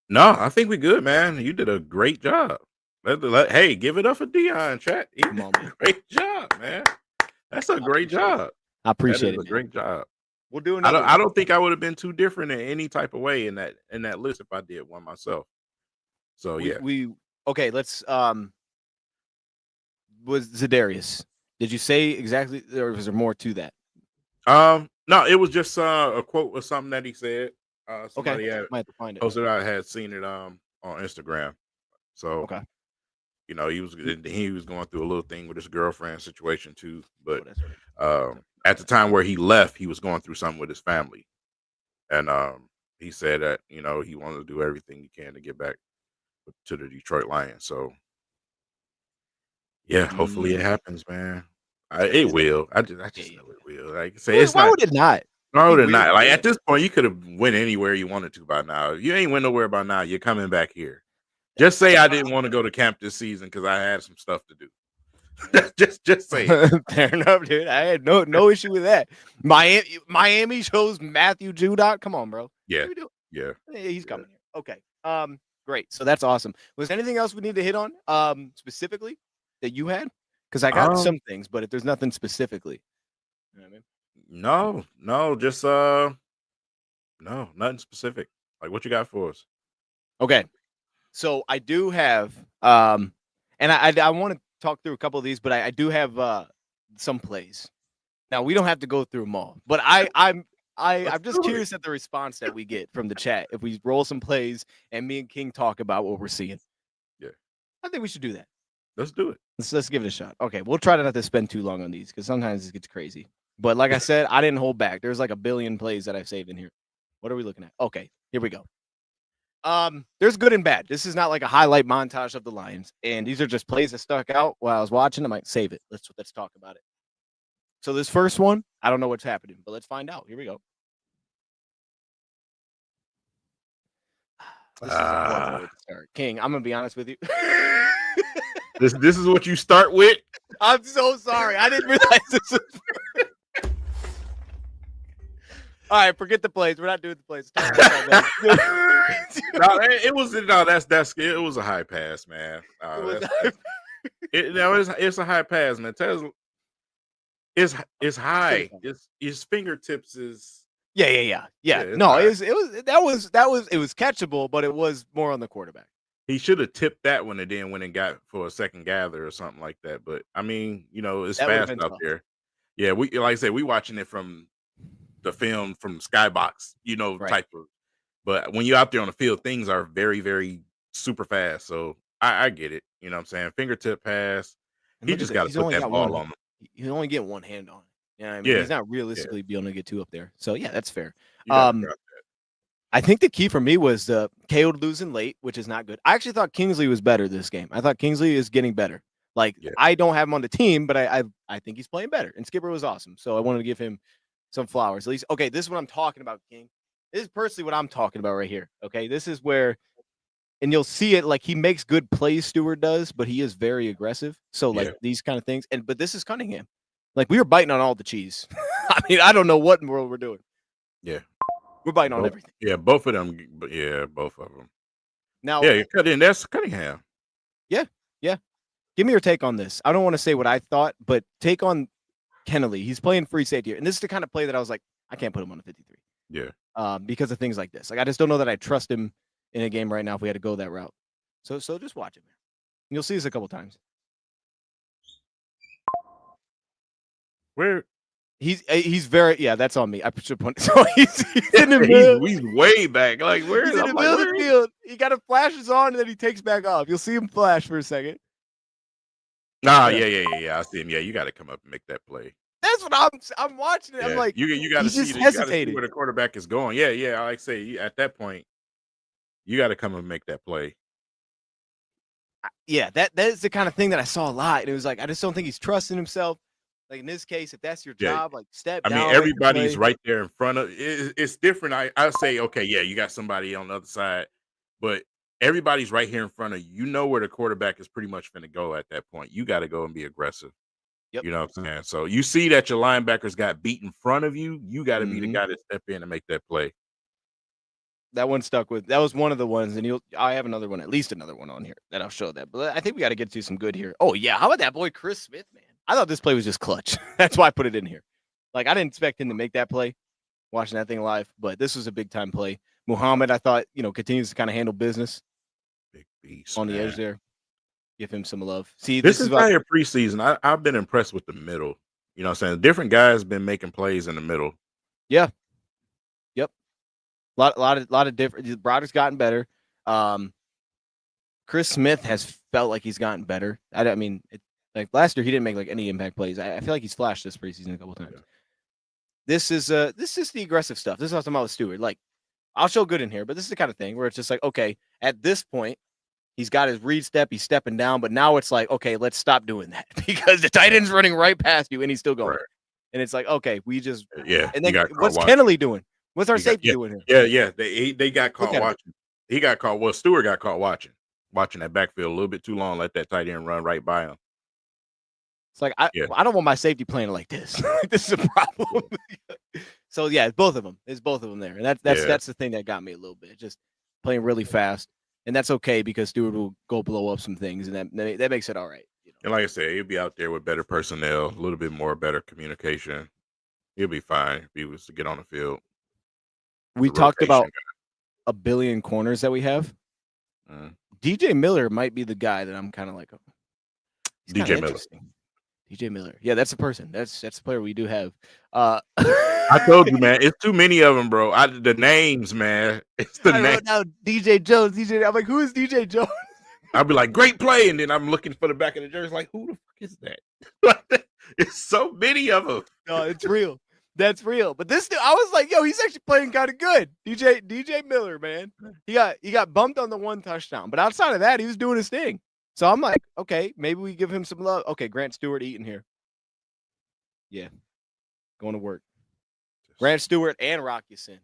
No, I think we're good, man. You did a great job. Hey, give it up for Dion, chat. Great job, man. That's a great job. I appreciate it. A great job. We'll do it. I don't think I would have been too different in any type of way in that list if I did one myself. So okay. Let's was Za'Darius. Did you say exactly, or was there more to that? No, it was just a quote or something that he said. Somebody had Might have to find it. posted. I had seen it on Instagram. So Okay. he was going through a little thing with his girlfriend situation too. But That's right. at the time where he left, he was going through something with his family, and he said that he wanted to do everything he can to get back to the Detroit Lions. So yeah, hopefully it happens, man. It will. I just know it will. Like I say, it's Why not. would it not? Why would it Weird. not? Like at this point, you could have went anywhere you wanted to by now. If you ain't went nowhere by now, you're coming back here. Just say I didn't want to go to camp this season because I had some stuff to do. just say it. Fair enough, dude. I had no issue with that. Miami chose Matthew Judon. Come on, bro. Yeah. What are we doing? Yeah. Hey, he's coming here. Okay. Great. So that's awesome. Was there anything else we need to hit on specifically that you had? Because I got some things, but if there's nothing specifically. You know what I mean? No, just no, nothing specific. Like what you got for us? Okay. So I do have and I want to talk through a couple of these, but I do have some plays. Now we don't have to go through them all, but I'm just curious at the response that we get from the chat if we roll some plays and me and King talk about what we're seeing. Yeah. I think we should do that. Let's do it. Let's give it a shot. Okay, we'll try not to spend too long on these because sometimes it gets crazy. But like I said, I didn't hold back. There's like a billion plays that I've saved in here. What are we looking at? Okay, here we go. There's good and bad. This is not like a highlight montage of the Lions, and these are just plays that stuck out while I was watching. I might save it. Let's talk about it. So this first one, I don't know what's happening, but let's find out. Here we go. This is a horrible way to start. King, I'm gonna be honest with you. This is what you start with. I'm so sorry. I didn't realize this was. All right, forget the plays. We're not doing the plays. It was a high pass, man. It's a high pass, man. It's high. His fingertips is. Yeah. No, high. it was catchable, but it was more on the quarterback. He should have tipped that one and then went and got for a second gather or something like that. But I mean, it's fast out there. Yeah, we like I said, we watching it from the film from Skybox, Right. type of. But when you're out there on the field, things are very, very super fast. So I get it. You know what I'm saying? Fingertip pass. He just got to put that ball on him. He's only getting one hand on it. You know what I mean? Yeah. He's not realistically be able to get two up there. So yeah, that's fair. I think the key for me was the KO losing late, which is not good. I actually thought Kingsley was better this game. I thought Kingsley is getting better. I don't have him on the team, but I think he's playing better. And Skipper was awesome. So I wanted to give him some flowers. At least, okay, this is what I'm talking about, King. This is personally what I'm talking about right here. Okay, this is where, and you'll see it, like he makes good plays, Stewart does, but he is very aggressive. So these kind of things, but this is Cunningham. Like we were biting on all the cheese. I mean, I don't know what in the world we're doing. Yeah. We're biting on everything. Yeah, both of them. Yeah, both of them. Now, that's Cunningham. Yeah. Give me your take on this. I don't want to say what I thought, but take on Kennelly. He's playing free safety here, and this is the kind of play that I was like, I can't put him on a 53. Yeah. Because of things like this. Like I just don't know that I trust him in a game right now if we had to go that route. So just watch it, man. You'll see this a couple times. Where? He's very that's on me. I should point. So he's in the middle. He's way back. Like where he's is in the middle of the field? He got to flashes on and then he takes back off. You'll see him flash for a second. Nah, yeah. I see him. Yeah, you got to come up and make that play. That's what I'm watching it. Yeah. I'm like, you got to see where the quarterback is going. Yeah. Like I say, at that point, you got to come and make that play. Yeah, that is the kind of thing that I saw a lot. And it was like, I just don't think he's trusting himself. Like in this case, if that's your job, like step down. I mean, everybody's right there in front of it. It's different. I say, okay, yeah, you got somebody on the other side, but everybody's right here in front of you. You know where the quarterback is pretty much going to go at that point. You got to go and be aggressive. Yep. You know what I'm saying? So you see that your linebackers got beat in front of you. You got to be the guy to step in and make that play. That one stuck with. That was one of the ones, and I have another one, at least another one on here that I'll show that. But I think we got to get to some good here. Oh yeah, how about that boy Chris Smith, man? I thought this play was just clutch. That's why I put it in here. Like I didn't expect him to make that play, watching that thing live, but this was a big time play. Muhammad, I thought, continues to kind of handle business. Big beast on the edge there. Give him some love. See, this entire preseason, I've been impressed with the middle. You know what I'm saying? Different guys been making plays in the middle. Yeah. Yep. lot of different. Broderick's gotten better. Chris Smith has felt like he's gotten better. I mean, like last year he didn't make like any impact plays. I feel like he's flashed this preseason a couple times. Yeah. This is the aggressive stuff. This is what I'm talking about with Stewart. Like, I'll show good in here, but this is the kind of thing where it's just like, okay, at this point, he's got his read step, he's stepping down, but now it's like, okay, let's stop doing that because the tight end's running right past you and he's still going. Right. And it's like, okay, we just And then what's watching. Kennelly doing? What's our safety doing here? Yeah. They got caught watching. He got caught. Well, Stewart got caught watching that backfield a little bit too long. Let that tight end run right by him. It's like I don't want my safety playing like this. This is a problem. So yeah, it's both of them. It's both of them there, and that's the thing that got me a little bit. Just playing really fast, and that's okay because Stewart will go blow up some things, and that makes it all right. You know? And like I said, he'll be out there with better personnel, a little bit more better communication. He'll be fine if he was to get on the field. We talked about a billion corners that we have. DJ Miller might be the guy that I'm kind of like. DJ Miller. DJ Miller. Yeah, that's a person. That's the player we do have. I told you, man. It's too many of them, bro. The names, man. It's the name. Now DJ Jones. I'm like, who is DJ Jones? I'll be like, great play, and then I'm looking for the back of the jersey, like, who the fuck is that? It's so many of them. No, it's real. That's real. But this dude, I was like, yo, he's actually playing kind of good. DJ Miller, man. He got bumped on the one touchdown, but outside of that, he was doing his thing. So I'm like, okay, maybe we give him some love. Okay, Grant Stewart eating here. Yeah, going to work. Grant Stewart and Rock Ya-Sin.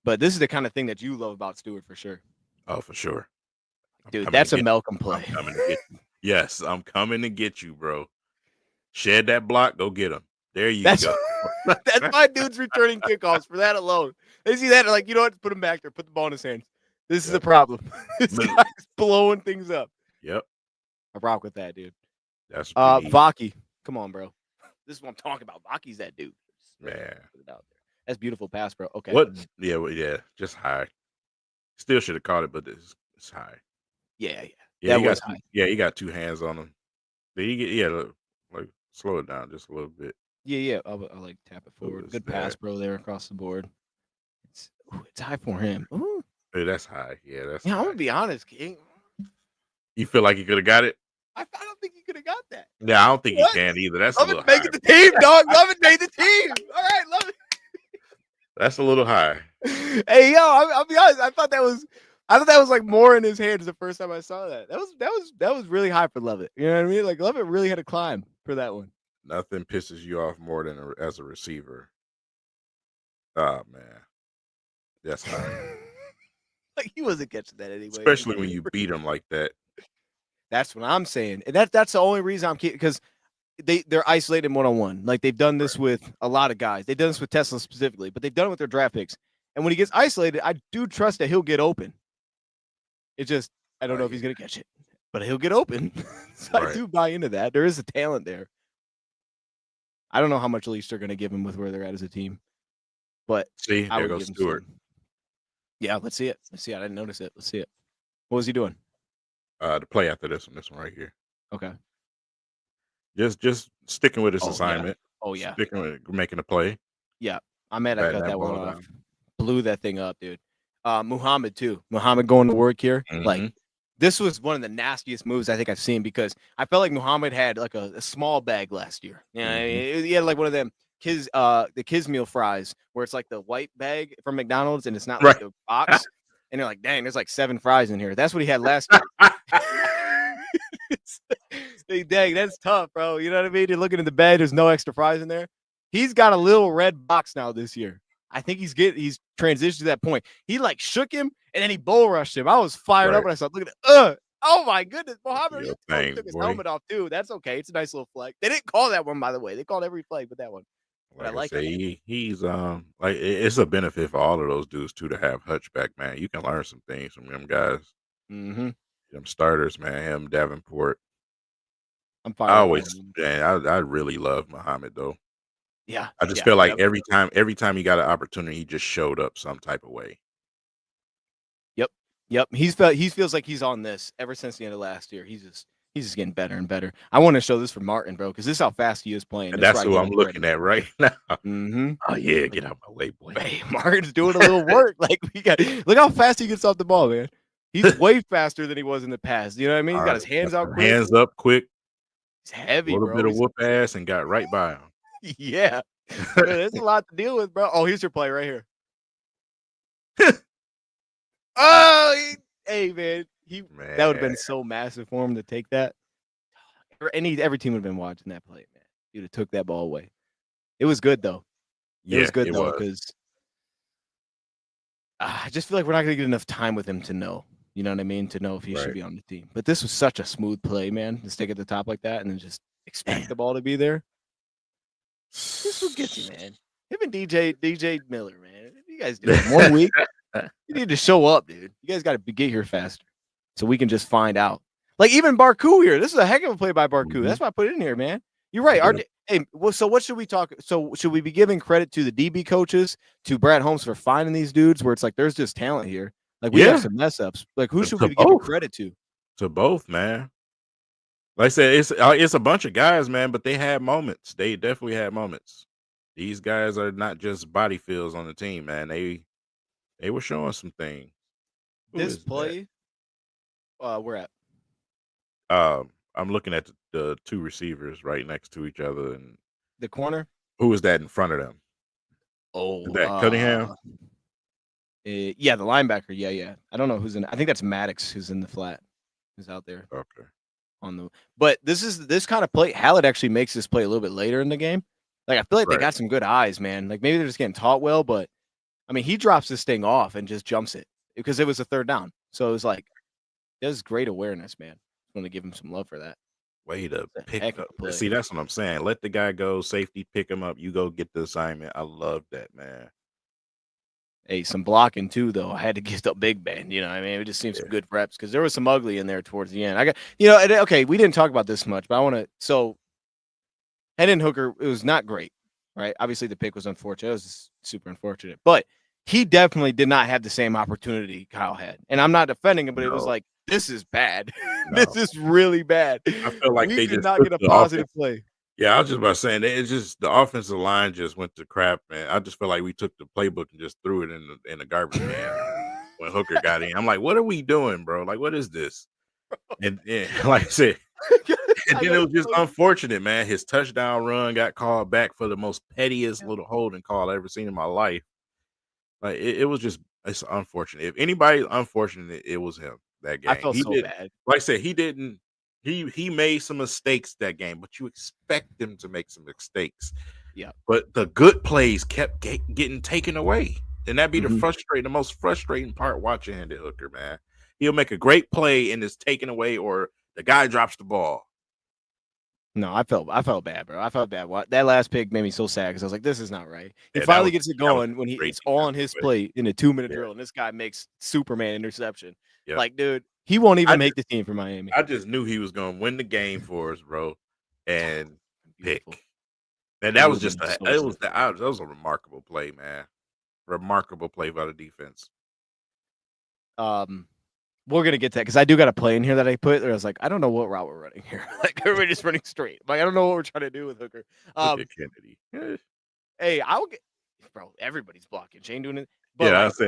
But this is the kind of thing that you love about Stewart for sure. Oh, for sure. Dude, that's a Malcolm play. I'm coming to get you. Yes, I'm coming to get you, bro. Shed that block, go get him. There you go. That's my dude's returning kickoffs for that alone. They see that, like, you know what? Put him back there. Put the ball in his hands. This is a problem. This guy's blowing things up. Yep. I rock with that, dude. That's Vaki. Come on, bro. This is what I'm talking about. Vaki's that dude. Man. Put it out there. That's beautiful pass, bro. Okay. What? Yeah, just high. Still should have caught it, but it's high. Yeah. Yeah, he got high. Yeah, he got two hands on him. Did he get like slow it down just a little bit. Yeah. I'll like tap it forward. Good pass, bro, there across the board. It's high for him. Ooh. Hey, that's high. Yeah, that's I'm high. gonna be honest, King. You feel like he could have got it? I don't think he could have got that. Yeah, I don't think he can either. That's a little high. Making the team, dog. Lovett made the team. All right, Lovett. That's a little high. Hey, yo, I'll be honest. I thought that was like more in his hands the first time I saw that. That was really high for Lovett. You know what I mean? Like Lovett really had to climb for that one. Nothing pisses you off more than as a receiver. Oh man, that's high. Like he wasn't catching that anyway. Especially when you beat him like that. That's what I'm saying. And that's the only reason I'm keeping, because they're isolated one-on-one. Like they've done this with a lot of guys. They've done this with Tesla specifically, but they've done it with their draft picks. And when he gets isolated, I do trust that he'll get open. It just, I don't know if he's going to catch it, but he'll get open. So I do buy into that. There is a talent there. I don't know how much leash they're going to give him with where they're at as a team. But see, there goes Stewart. Yeah, let's see it. I didn't notice it. Let's see it. What was he doing? The play after this one right here. Okay. Just sticking with his assignment. Yeah. Oh yeah. Sticking with making a play. Yeah. I'm mad I cut that one off. Blew that thing up, dude. Muhammad too. Muhammad going to work here. Mm-hmm. Like this was one of the nastiest moves I think I've seen, because I felt like Muhammad had like a small bag last year. You know, he had like one of them the kids meal fries where it's like the white bag from McDonald's and it's not like the box. And you're like, dang, there's like 7 fries in here. That's what he had last year. Dang, that's tough, bro. You know what I mean? You're looking at the bed, there's no extra fries in there. He's got a little red box now this year. I think he's transitioned to that point. He like shook him and then he bull rushed him. I was fired up when I saw looking at oh my goodness. Mohammed took his helmet off too. That's okay. It's a nice little flag. They didn't call that one, by the way. They called every flag but that one. But I like it. He's like it's a benefit for all of those dudes too to have Hutchback, man. You can learn some things from them guys. Mm-hmm. Them starters, man. Him, Davenport. I'm fine. I really love Muhammad though. Yeah. I just feel like every time he got an opportunity, he just showed up some type of way. Yep. He feels like he's on this ever since the end of last year. He's just He's just getting better and better. I want to show this for Martin, bro, because this is how fast he is playing. And This that's right who here I'm is looking ready. at right now. Mm-hmm. Oh yeah, Like, get out my way, boy. hey, Martin's doing a little work. Like we got, look how fast he gets off the ball, man. He's way faster than he was in the past. You know what I mean? He's got his hands out quick. Hands up quick. He's A heavy, little bro. bit of whoop ass and got right by him. Yeah. Man, there's a lot to deal with, bro. Oh, here's your play right here. Oh, hey, man. That would have been so massive for him to take that. Every team would have been watching that play, man. He would have took that ball away. It was good, though. It was good, though, because I just feel like we're not going to get enough time with him to know. You know what I mean? To know if he should be on the team. But this was such a smooth play, man. To stick at the top like that and then just expect the ball to be there. This will get you, man. Him and DJ Miller, man. You guys do it 1 week. You need to show up, dude. You guys got to get here faster so we can just find out. Like even Barku here. This is a heck of a play by Barku. Mm-hmm. That's why I put it in here, man. You're right. Hey, well, so what should we talk? So should we be giving credit to the DB coaches, to Brad Holmes for finding these dudes where it's like there's just talent here? Like we have some mess ups. Like who should we be giving credit to? To both, man. Like I said, it's a bunch of guys, man, but they had moments. They definitely had moments. These guys are not just body fields on the team, man. They were showing some things. This play, we're at. I'm looking at the two receivers right next to each other, and the corner. Who is that in front of them? Oh, is that Cunningham? Yeah, the linebacker. Yeah. I don't know who's in. I think that's Maddox who's in the flat. Who's out there? Okay. But this kind of play. Hallett actually makes this play a little bit later in the game. Like I feel like they got some good eyes, man. Like maybe they're just getting taught well, but I mean he drops this thing off and just jumps it because it was a third down. So it was like there's great awareness, man. I'm gonna give him some love for that. Way to pick up. See, that's what I'm saying. Let the guy go, safety, pick him up. You go get the assignment. I love that, man. Hey, some blocking too, though. I had to get the big man. You know what I mean? It just seemed some good reps because there was some ugly in there towards the end. I got, okay, we didn't talk about this much, but I want to. So, Hendon Hooker, it was not great, right? Obviously, the pick was unfortunate. It was super unfortunate, but he definitely did not have the same opportunity Kyle had. And I'm not defending him, but it was like, this is bad. This is really bad. I feel like they did not get a positive play. Yeah, I was just about saying it's just the offensive line just went to crap, man. I just feel like we took the playbook and just threw it in the garbage can when Hooker got in. I'm like, what are we doing, bro? Like, what is this? And like I said, and then it was just unfortunate, man. His touchdown run got called back for the most pettiest little holding call I ever seen in my life. Like it's unfortunate. If anybody's unfortunate, it was him that game. I felt so bad. Like I said, he didn't. He made some mistakes that game, but you expect him to make some mistakes. Yeah. But the good plays kept getting taken away. And that'd be the most frustrating part watching Hendon Hooker, man. He'll make a great play and it's taken away, or the guy drops the ball. No, I felt bad, bro. I felt bad. That last pick made me so sad because I was like, this is not right. He finally gets it going when it's on his plate in a 2-minute drill, and this guy makes Superman interception. Yeah. Like, dude, he won't even make the team for Miami. I just knew he was going to win the game for us, bro, and pick. And that was just that was a remarkable play, man. Remarkable play by the defense. We're gonna get to that because I do got a play in here that I put there. I was like, I don't know what route we're running here. Like we're just running straight. Like I don't know what we're trying to do with Hooker. Kennedy. Hey, I'll get, bro. Everybody's blocking. Shane doing it. But yeah, this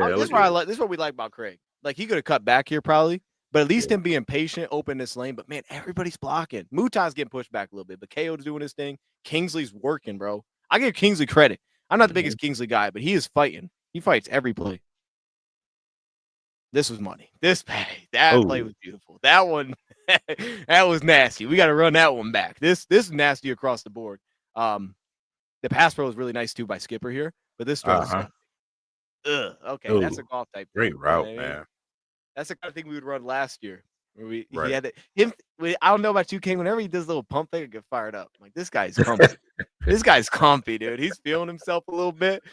is what we like about Craig. Like he could have cut back here probably, but at least him being patient, open this lane. But man, everybody's blocking. Mutah's getting pushed back a little bit, but KO's doing his thing. Kingsley's working, bro. I give Kingsley credit. I'm not the biggest Kingsley guy, but he is fighting. He fights every play. This was money. That play was beautiful. That one, that was nasty. We got to run that one back. This is nasty across the board. The pass pro was really nice too by Skipper here, but this throw okay, that's a golf type. Great route, man. That's the kind of thing we would run last year. Where he had him. I don't know about you, King. Whenever he does a little pump thing, I get fired up. I'm like, this guy's comfy. This guy's comfy, dude. He's feeling himself a little bit.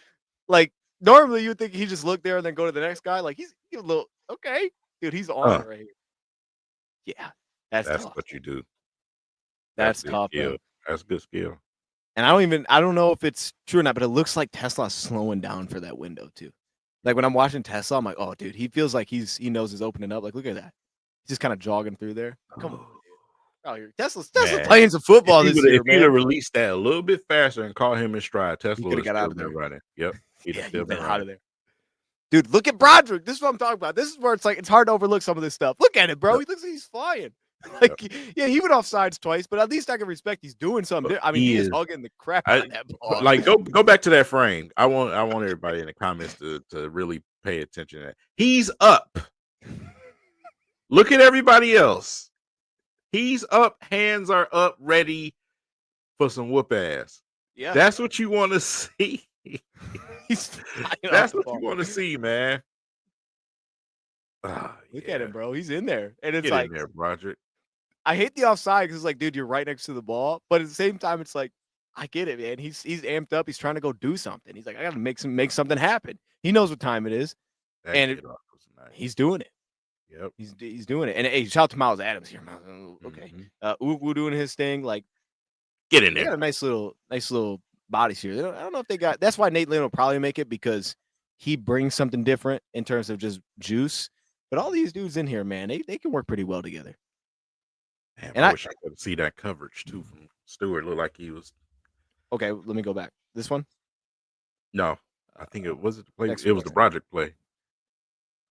Like normally, you would think he just look there and then go to the next guy. Like he's a little okay, dude. He's on it right here. Yeah, that's tough. What you do. That's tough. That's good skill. And I don't know if it's true or not, but it looks like Tesla's slowing down for that window too. Like when I'm watching Tesla, I'm like, oh, dude, he feels like he knows he's opening up. Like, look at that. He's just kind of jogging through there. Come on, dude. Oh, Tesla's Man, playing some football this year, if he'd man. have released that a little bit faster and caught him in stride, He Tesla could would have got have out still of been there. running. Yep, he'd have still been out of running. there. Dude, look at Broderick. This is what I'm talking about. This is where it's like it's hard to overlook some of this stuff. Look at it, bro. Yep. He looks like he's flying. Like, yeah, he went off sides twice, but at least I can respect he's doing something. I mean, he is hugging the crap out of that ball. Like, go back to that frame. I want everybody in the comments to really pay attention to that. He's up. Look at everybody else. He's up, hands are up, ready for some whoop ass. Yeah. That's what you want to see. That's what you want to see, man. Look at him, bro. He's in there. And it's Get like, in there, Broderick. I hate the offside because it's like, dude, you're right next to the ball. But at the same time, it's like, I get it, man. He's amped up. He's trying to go do something. He's like, I got to make something happen. He knows what time it is. He's doing it. Yep. He's doing it. And hey, shout out to Miles Adams here. Okay. Ugu doing his thing. Like, get in there. They got a nice little bodies here. I don't know if they got. That's why Nate Lynn will probably make it because he brings something different in terms of just juice. But all these dudes in here, man, they can work pretty well together. Man, and I wish I could see that coverage too from Stewart. Looked like he was. Okay, let me go back. This one? No, I think it was the play. It was the Broderick play.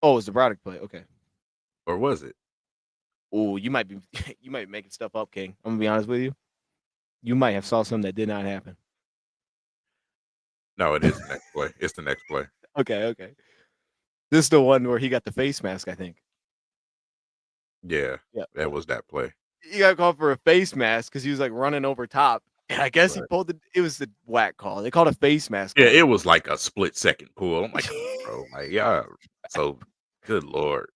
Oh, it was the Broderick play. Okay. Or was it? Oh, you might be making stuff up, King. I'm gonna be honest with you. You might have saw something that did not happen. No, it is the next play. It's the next play. Okay. This is the one where he got the face mask, I think. Yeah, that was that play. He got called for a face mask because he was like running over top. And I guess he pulled it was the whack call. They called a face mask. Yeah, it was like a split second pull. I'm like, bro, like, yeah. So good Lord.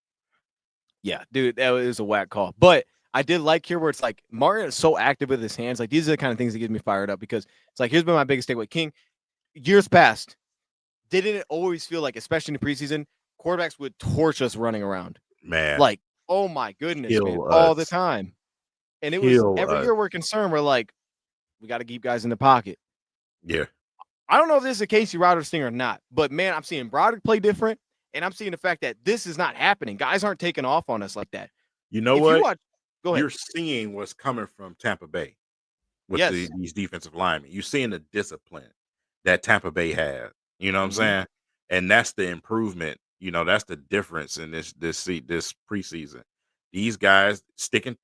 Yeah, dude, that was a whack call. But I did like here where it's like Mario is so active with his hands. Like these are the kind of things that get me fired up because it's like, here's been my biggest takeaway. King, years past, didn't it always feel like, especially in the preseason, quarterbacks would torch us running around? Man. Like, oh my goodness, man, all the time. And it was every year we're concerned. We're like, we got to keep guys in the pocket. Yeah. I don't know if this is a Casey Rodgers thing or not, but man, I'm seeing Broderick play different. And I'm seeing the fact that this is not happening. Guys aren't taking off on us like that. You know what? Go ahead. You're seeing what's coming from Tampa Bay with these defensive linemen. You're seeing the discipline that Tampa Bay has. You know what I'm saying? And that's the improvement. You know, that's the difference in this preseason. These guys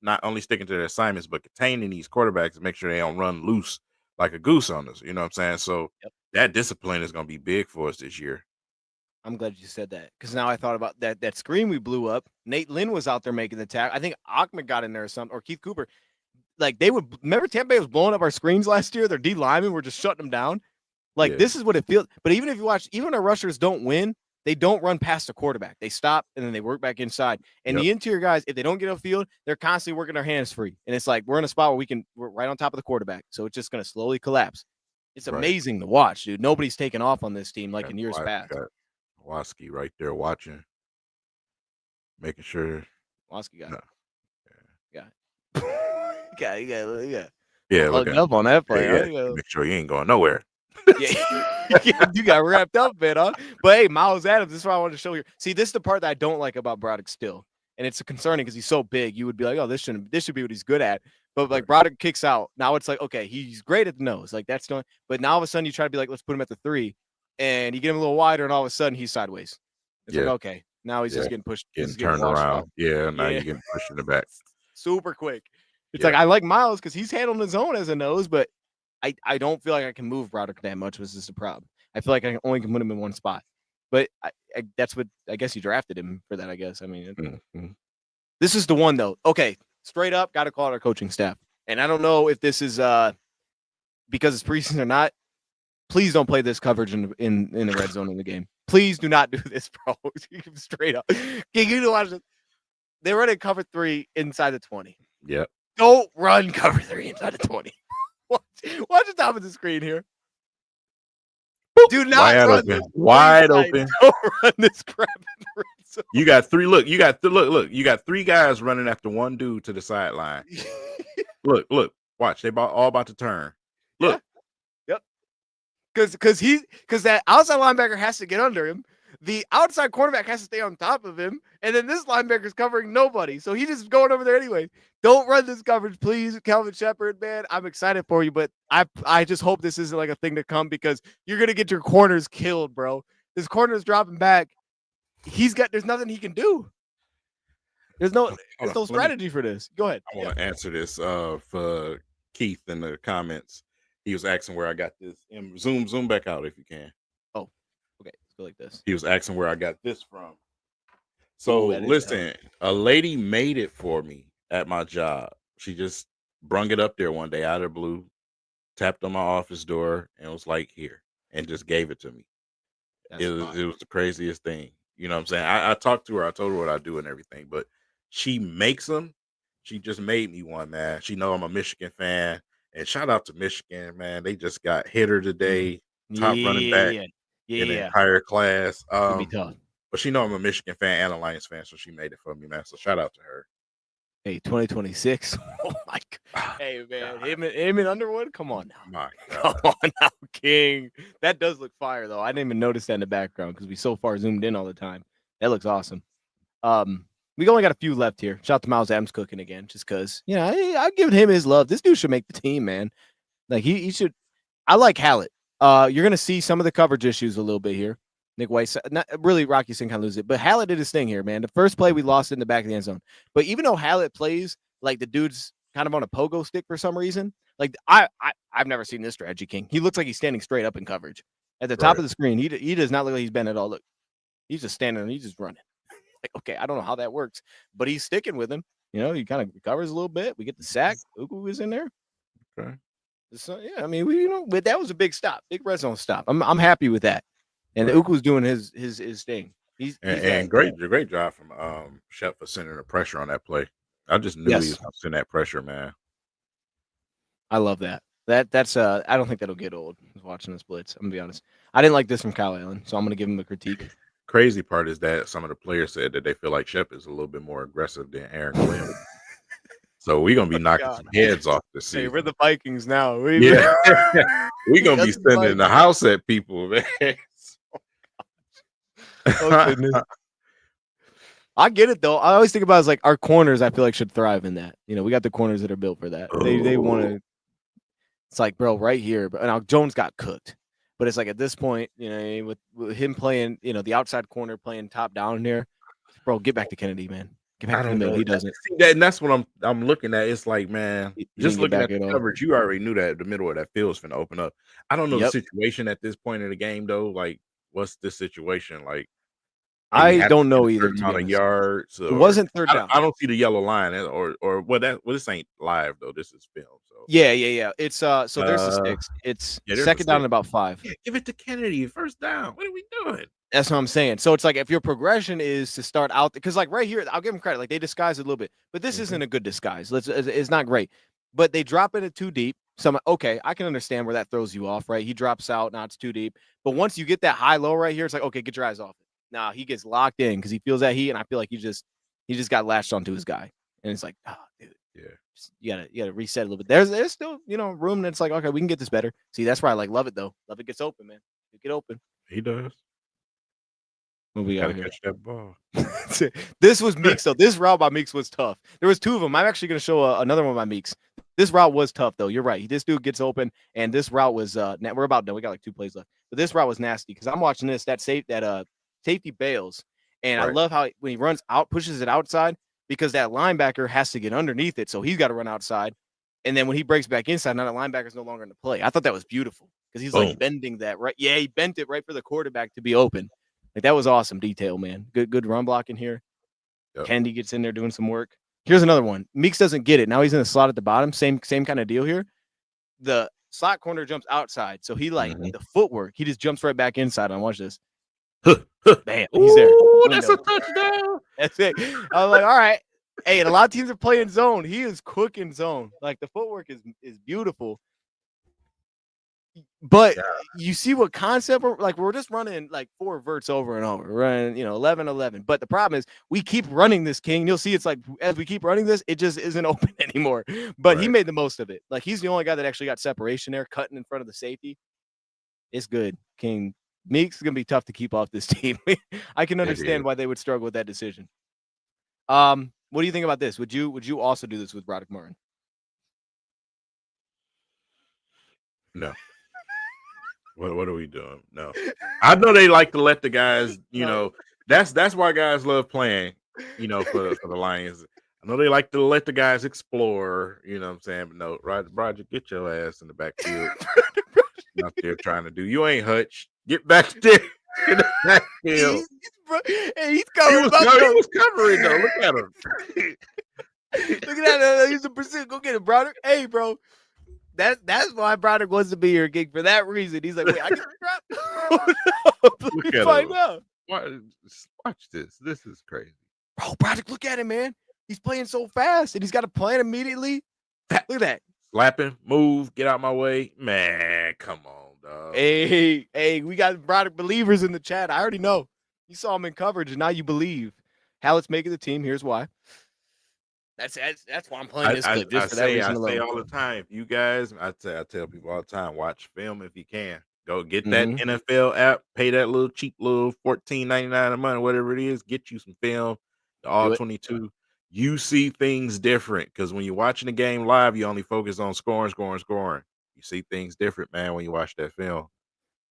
not only sticking to their assignments, but containing these quarterbacks to make sure they don't run loose like a goose on us. You know what I'm saying? So that discipline is going to be big for us this year. I'm glad you said that because now I thought about that screen we blew up. Nate Lynn was out there making the tackle. I think Ahmed got in there or something, or Keith Cooper. Like remember Tampa Bay was blowing up our screens last year. Their D linemen were just shutting them down. Like this is what it feels. But even if you watch, even our rushers don't win, they don't run past the quarterback. They stop and then they work back inside. And the interior guys, if they don't get on field, they're constantly working their hands free. And it's like we're in a spot where we're right on top of the quarterback. So it's just going to slowly collapse. It's amazing to watch, dude. Nobody's taken off on this team like in years past. Waski right there watching, making sure. Waski got looking up on that play. Make sure you ain't going nowhere. You got wrapped up, man. Huh? But hey, Miles Adams, this is what I wanted to show you. See, this is the part that I don't like about Broderick still, and it's concerning because he's so big. You would be like, oh, this should be what he's good at. But like Broderick kicks out. Now it's like, okay, he's great at the nose, like that's done. But now all of a sudden you try to be like, let's put him at the 3. And you get him a little wider, and all of a sudden he's sideways. It's like, okay, now he's just getting pushed. Getting turned around. Yeah, now you're getting pushed in the back. Super quick. It's like I like Miles because he's handling his own as a nose, but I don't feel like I can move Broderick that much, which is the problem. I feel like I only can put him in one spot. But that's what I guess you drafted him for that, I guess. I mean, this is the one, though. Okay, straight up, got to call it our coaching staff. And I don't know if this is because it's preseason or not. Please don't play this coverage in the red zone in the game. Please do not do this, bro. Straight up. Can you watch it? They run in cover 3 inside the 20. Yep. Don't run cover 3 inside the 20. Watch the top of the screen here. Do not wide open. Wide open. Don't run this crap in the red zone. You got 3. Look. You got You got 3 guys running after one dude to the sideline. Look. Watch. They all about to turn. Look. Because that outside linebacker has to get under him. the outside cornerback has to stay on top of him, and then this linebacker's covering nobody. So he's just going over there anyway. Don't run this coverage, please, Calvin Shepard, man. I'm excited for you, but I just hope this isn't like a thing to come because you're gonna get your corners killed, bro. This corner's dropping back. There's nothing he can do. There's no strategy for this. Go ahead. I want to answer this for Keith in the comments. He was asking where I got this. And zoom back out if you can. Oh, okay. Let's go like this. He was asking where I got this from. So listen, a lady made it for me at my job. She just brung it up there one day out of the blue, tapped on my office door, and was like, "Here," and just gave it to me. It was the craziest thing. You know what I'm saying? I talked to her. I told her what I do and everything, but she makes them. She just made me one, man. She know I'm a Michigan fan. And shout out to Michigan, man. They just got hitter today, top running back in the entire class. Be tough. But she know I'm a Michigan fan and a Lions fan, so she made it for me, man. So shout out to her. Hey, 2026. Oh my God. Hey, man. Him and Underwood? Come on now. Come on now, King. That does look fire, though. I didn't even notice that in the background because we so far zoomed in all the time. That looks awesome. We only got a few left here. Shout out to Miles Adams cooking again, just because, I give him his love. This dude should make the team, man. Like, he should. I like Hallett. You're going to see some of the coverage issues a little bit here. Nick White, not really, Rocky Sin kind of lose it, but Hallett did his thing here, man. The first play, we lost it in the back of the end zone. But even though Hallett plays like the dude's kind of on a pogo stick for some reason, like I've never seen this strategy, King. He looks like he's standing straight up in coverage. At the top of the screen, he does not look like he's bent at all. Look, he's just standing and he's just running. Like, okay, I don't know how that works, but he's sticking with him. He kind of recovers a little bit. We get the sack. Uku is in there. Okay. So, yeah, I mean, but that was a big stop, big red zone stop. I'm happy with that. And Uku's doing his thing. He's great job from Shep for sending the pressure on that play. I just knew he was going to send that pressure, man. I love that. That's I don't think that'll get old watching this blitz. I'm gonna be honest. I didn't like this from Kyle Allen, so I'm gonna give him a critique. Crazy part is that some of the players said that they feel like Shep is a little bit more aggressive than Aaron Glenn. So we're gonna be knocking some heads off this season. Hey, we're the Vikings now. We're gonna be sending the house at people, man. Oh, goodness. I get it though. I always think about it as like our corners. I feel like should thrive in that. We got the corners that are built for that. They want to. It's like, bro, right here. But now Jones got cooked. But it's like at this point, with him playing, the outside corner playing top down here, bro, get back to Kennedy, man. Get back to the middle. He doesn't. And that's what I'm looking at. It's like, man, just looking at the coverage, you already knew that the middle of that field is going to open up. I don't know the situation at this point in the game though. Like, what's the situation like? I don't know either. Amount of yards. It wasn't third down. I don't see the yellow line this ain't live though. This is film. So yeah. It's so there's the sticks. It's second down and about 5. Yeah, give it to Kennedy. First down. What are we doing? That's what I'm saying. So it's like if your progression is to start out because like right here, I'll give them credit. Like they disguise it a little bit, but this isn't a good disguise. It's not great. But they drop it too deep. So okay, I can understand where that throws you off, right? He drops out, now it's too deep. But once you get that high low right here, it's like okay, get your eyes off it. Now he gets locked in because he feels that heat, and I feel like he just got latched onto his guy, and it's like, oh, dude, you gotta reset a little bit. There's still room that's like okay, we can get this better. See, that's why I love it though. Love it gets open, man. It get open. He does. What we got here? Catch that ball. This was Meeks though. This route by Meeks was tough. There was 2 of them. I'm actually gonna show another one by Meeks. This route was tough though. You're right. This dude gets open, and this route was. We're about done. We got like 2 plays left, but this route was nasty because I'm watching this. Safety bails, and I love how when he runs out, pushes it outside because that linebacker has to get underneath it, so he's got to run outside. And then when he breaks back inside, now the linebacker's no longer in the play. I thought that was beautiful because he's like bending that right. Yeah, he bent it right for the quarterback to be open. Like that was awesome detail, man. Good run blocking here. Yep. Kennedy gets in there doing some work. Here's another one. Meeks doesn't get it. Now he's in the slot at the bottom. Same kind of deal here. The slot corner jumps outside, so he the footwork. He just jumps right back inside. Watch this. Bam, he's there. Ooh, that's a touchdown. That's it. I was like, all right. Hey, and a lot of teams are playing zone. He is cooking zone. Like the footwork is beautiful. But you see what concept we're just running like 4 verts over and over, running 11. But the problem is we keep running this, King. You'll see it's like as we keep running this, it just isn't open anymore. But he made the most of it. Like he's the only guy that actually got separation there, cutting in front of the safety. It's good, King. Meeks is gonna be tough to keep off this team. I can It understand is. why they would struggle with that decision. What do you think about this? Would you also do this with Broderick Martin? No. What are we doing? No. I know they like to let the guys, Right. that's why guys love playing, for the Lions. I know they like to let the guys explore, you know what I'm saying? But no, Roger, get your ass in the backfield. Out there trying to do. You ain't Hutch. Get back there in the backfield. He's He covering was up though. he was covering though. Look at him. Look at that. He's a pursuit. Go get it, Broderick. Hey, bro. That's why Broderick wants to be your gig for that reason. He's like, wait, I get the drop. Oh, no. Let Look me at find him. out. Watch this. This is crazy. Bro, Broderick, look at him, man. He's playing so fast, and he's got a plan immediately. Look at that. Slapping, move, get out my way. Man, come on, dog. Hey, we got Broderick believers in the chat. I already know. You saw him in coverage, and now you believe. Hallett's making the team. Here's why. That's why I'm playing this clip, just for that reason alone. I say all the time, you guys, I tell people all the time, watch film if you can. Go get that Mhm. NFL app, pay that little cheap little $14.99 a month, whatever it is, get you some film, the all Do it. 22. You see things different because when you're watching the game live, you only focus on scoring. You see things different, man, when you watch that film.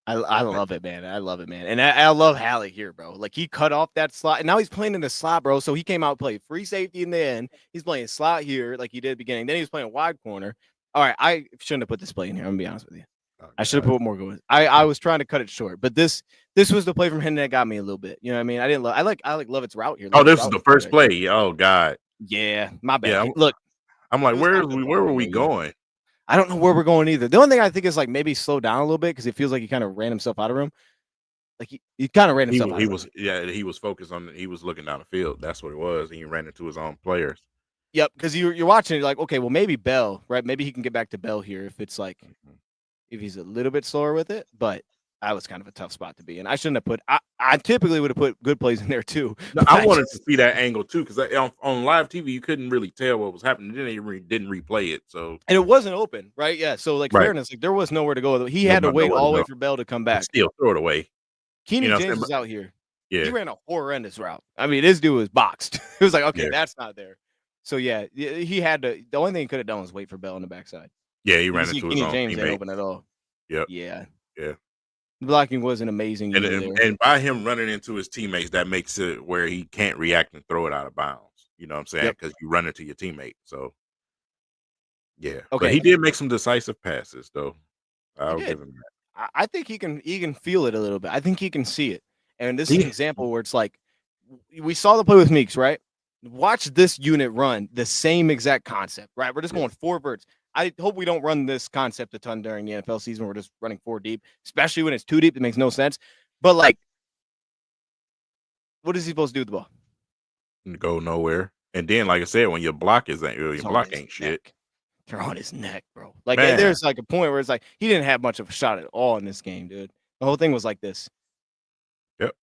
I love it, man. I love it, man. And I love Halle here, bro. Like, he cut off that slot, and now he's playing in the slot, bro. So he came out, played free safety in the end. He's playing slot here, like he did at the beginning. Then he was playing wide corner. All right, I shouldn't have put this play in here. I'm gonna be honest with you. Oh, I should have put more going. I was trying to cut it short, but this was the play from him that got me a little bit. You know what I mean? I didn't love. I like Lovett's route here. Oh, Lovett's this is route the was first right. play. Oh God. Yeah, my bad. Yeah, Look, I'm like, it was where not good were ball we there either. going? I don't know where we're going either. The only thing I think is like maybe slow down a little bit because it feels like he kind of ran himself out of room. Like he kind of ran himself out He of was room. he was focused on he was looking down the field. That's what it was. And he ran into his own players. Yep, because you're watching it like, okay, well maybe Bell, right? Maybe he can get back to Bell here if it's like if he's a little bit slower with it, but that was kind of a tough spot to be in. I shouldn't have put. I typically would have put good plays in there too. No, I wanted to see that angle too because on live TV you couldn't really tell what was happening. Then they didn't replay it, so and it wasn't open, right? Yeah, so like right. fairness, like there was nowhere to go. He had to wait all the way for Bell to come back. Still throw it away. Keeney James was out here. Yeah, he ran a horrendous route. I mean, this dude was boxed. It was like, okay, yeah. that's not there. So yeah, he had to. The only thing he could have done was wait for Bell on the backside. Yeah, he ran into his own James teammate. ain't open at all. Yep. Yeah. Yeah. The blocking wasn't amazing either there. And by him running into his teammates, that makes it where he can't react and throw it out of bounds. You know what I'm saying? Because you run into your teammate. So yeah. Okay. But he did make some decisive passes, though. I'll He did. give him that. I think he can feel it a little bit. I think he can see it. And this is an example where it's like we saw the play with Meeks, right? Watch this unit run the same exact concept, right? We're just going 4 verts. I hope we don't run this concept a ton during the NFL season. We're just running 4 deep, especially when it's 2 deep. It makes no sense. But like, what is he supposed to do with the ball? Go nowhere. And then, like I said, when your block ain't shit. They're on his neck, bro. Like there's like a point where it's like he didn't have much of a shot at all in this game, dude. The whole thing was like this. Yep.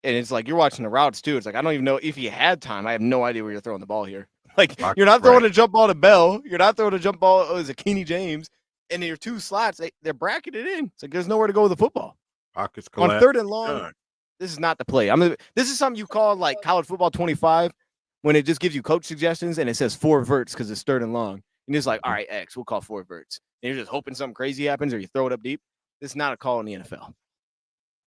And it's like you're watching the routes too. It's like I don't even know if you had time. I have no idea where you're throwing the ball here. Like you're not throwing a jump ball to Bell. You're not throwing a jump ball as a Keeney James. And your 2 slots, they're bracketed in. It's like there's nowhere to go with the football. Pockets collapse. On 3rd and long, this is not the play. This is something you call like college football 25 when it just gives you coach suggestions and it says 4 verts because it's 3rd and long. And it's like, all right, X, we'll call 4 verts. And you're just hoping something crazy happens or you throw it up deep. This is not a call in the NFL.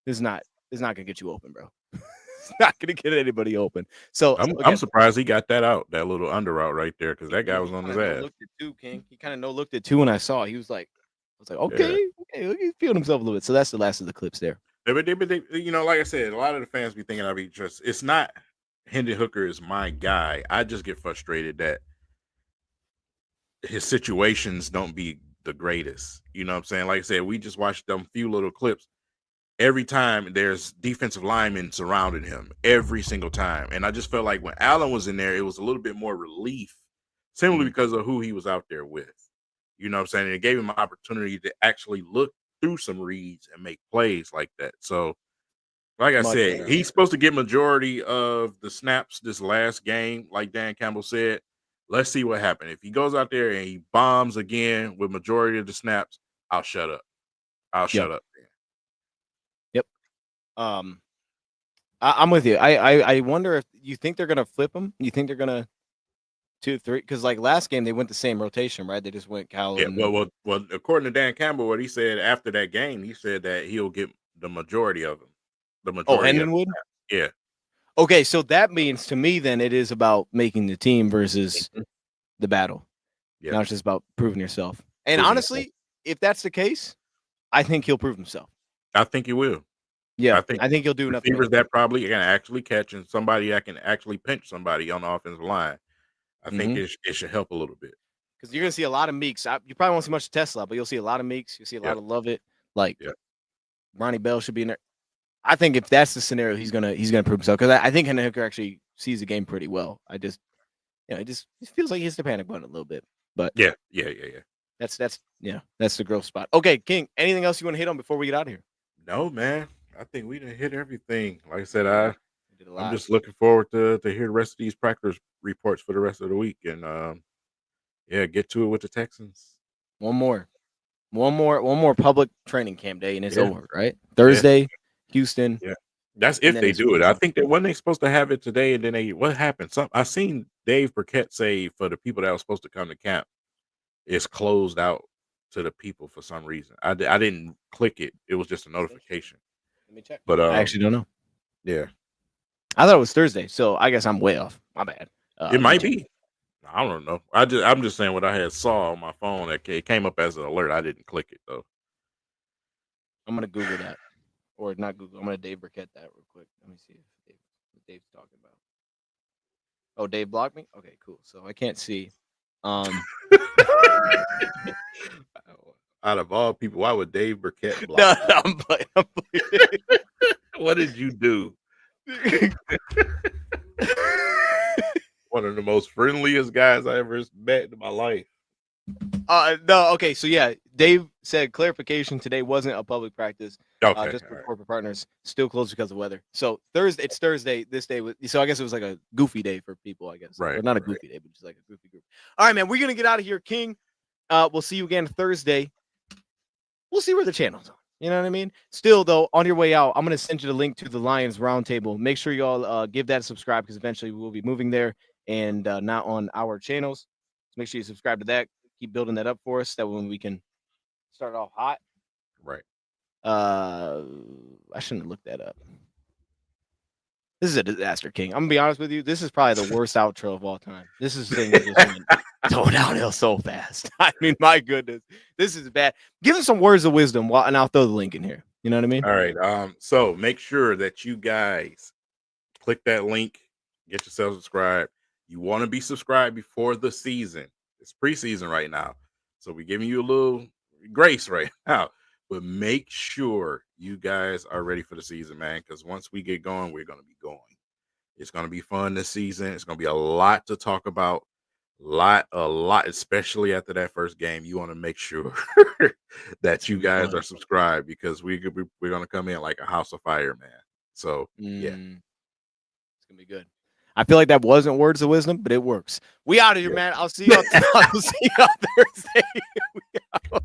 This is not going to get you open, bro. It's not going to get anybody open. So I'm surprised he got that out, that little under route right there, because that guy was on his ass. Looked at 2, King. He kind of looked at 2 when I saw. He was like, I was like, okay, he's feeling himself a little bit. So that's the last of the clips there. But you know, like I said, a lot of the fans be thinking it's not Hendon Hooker is my guy. I just get frustrated that his situations don't be the greatest. You know what I'm saying? Like I said, we just watched them few little clips. Every time there's defensive linemen surrounding him every single time. And I just felt like when Allen was in there, it was a little bit more relief simply because of who he was out there with. You know what I'm saying? And it gave him an opportunity to actually look through some reads and make plays like that. So, like I said, he's supposed to get majority of the snaps this last game, like Dan Campbell said. Let's see what happens. If he goes out there and he bombs again with majority of the snaps, I'll shut up. I'll shut up. Um, I'm with you. I wonder if you think they're gonna flip him. You think they're gonna 2-3? Because like last game they went the same rotation, right? They just went Cal Yeah, and well. According to Dan Campbell, what he said after that game, he said that he'll get the majority of them. The majority of Hendon would. them. Yeah. Okay, so that means to me then it is about making the team versus Mhm. the battle. Yeah. Now it's just about proving yourself. And Proving himself. honestly, if that's the case, I think he'll prove himself. I think he will. Yeah, I think I think he'll do enough to make receivers it. that probably can actually catch and somebody that can actually pinch somebody on the offensive line. I think Mhm. it should help a little bit. Because you're gonna see a lot of Meeks. You probably won't see much of Tesla, but you'll see a lot of Meeks. You'll see a lot Yep. of Lovett. Like Yep. Ronnie Bell should be in there. I think if that's the scenario, he's gonna prove himself. Because I think Hendon Hooker actually sees the game pretty well. I just, it just feels like he hits the panic button a little bit. But Yeah. that's the growth spot. Okay, King. Anything else you want to hit on before we get out of here? No, man. I think we done hit everything. Like I said, We did a I'm lot. just looking forward to hear the rest of these practice reports for the rest of the week and yeah, get to it with the Texans. One more public training camp day, and it's Yeah. over. Right, Yeah. Thursday, Houston. Yeah. That's And if then they it's do it. I Houston. think that when they supposed to have it today, and then what happened? I seen Dave Burkett say for the people that were supposed to come to camp, it's closed out to the people for some reason. I didn't click it. It was just a notification. Let me check. But I actually don't know. yeah, I thought it was Thursday, so I guess I'm way off. My bad. it might be. I don't know. I'm just saying what I had saw on my phone. That it came up as an alert. I didn't click it though. I'm gonna Google that, or not Google. I'm gonna Dave Burkett that real quick. Let me see if Dave's talking about. Oh, Dave blocked me. Okay, cool. So I can't see. Out of all people, why would Dave Burkett block? No, I'm playing. What did you do? One of the most friendliest guys I ever met in my life. No, okay, so yeah, Dave said clarification today wasn't a public practice. Okay, Just for corporate partners, still closed because of weather. So it's Thursday. This day so I guess it was like a goofy day for people. I guess, right? Or not a goofy day, but just like a goofy group. All right, man, we're gonna get out of here, King. We'll see you again Thursday. We'll see where the channel's on. You know what I mean? Still, though, on your way out, I'm gonna send you the link to the Lions Roundtable. Make sure you all give that a subscribe because eventually we will be moving there and not on our channels. So make sure you subscribe to that. Keep building that up for us. That when we can start off hot. Right. I shouldn't have looked that up. This is a disaster, King. I'm gonna be honest with you. This is probably the worst outro of all time. This is the thing that just went so downhill so fast. I mean, my goodness, this is bad. Give us some words of wisdom, and I'll throw the link in here. You know what I mean? All right. So make sure that you guys click that link, get yourself subscribed. You want to be subscribed before the season. It's preseason right now, so we're giving you a little grace right now. But make sure you guys are ready for the season, man. Because once we get going, we're going to be going. It's going to be fun this season. It's going to be a lot to talk about. A lot, especially after that first game. You want to make sure that you guys are subscribed because we're going to come in like a house of fire, man. So yeah, it's gonna be good. I feel like that wasn't words of wisdom, but it works. We out of here, man. I'll see you on Thursday.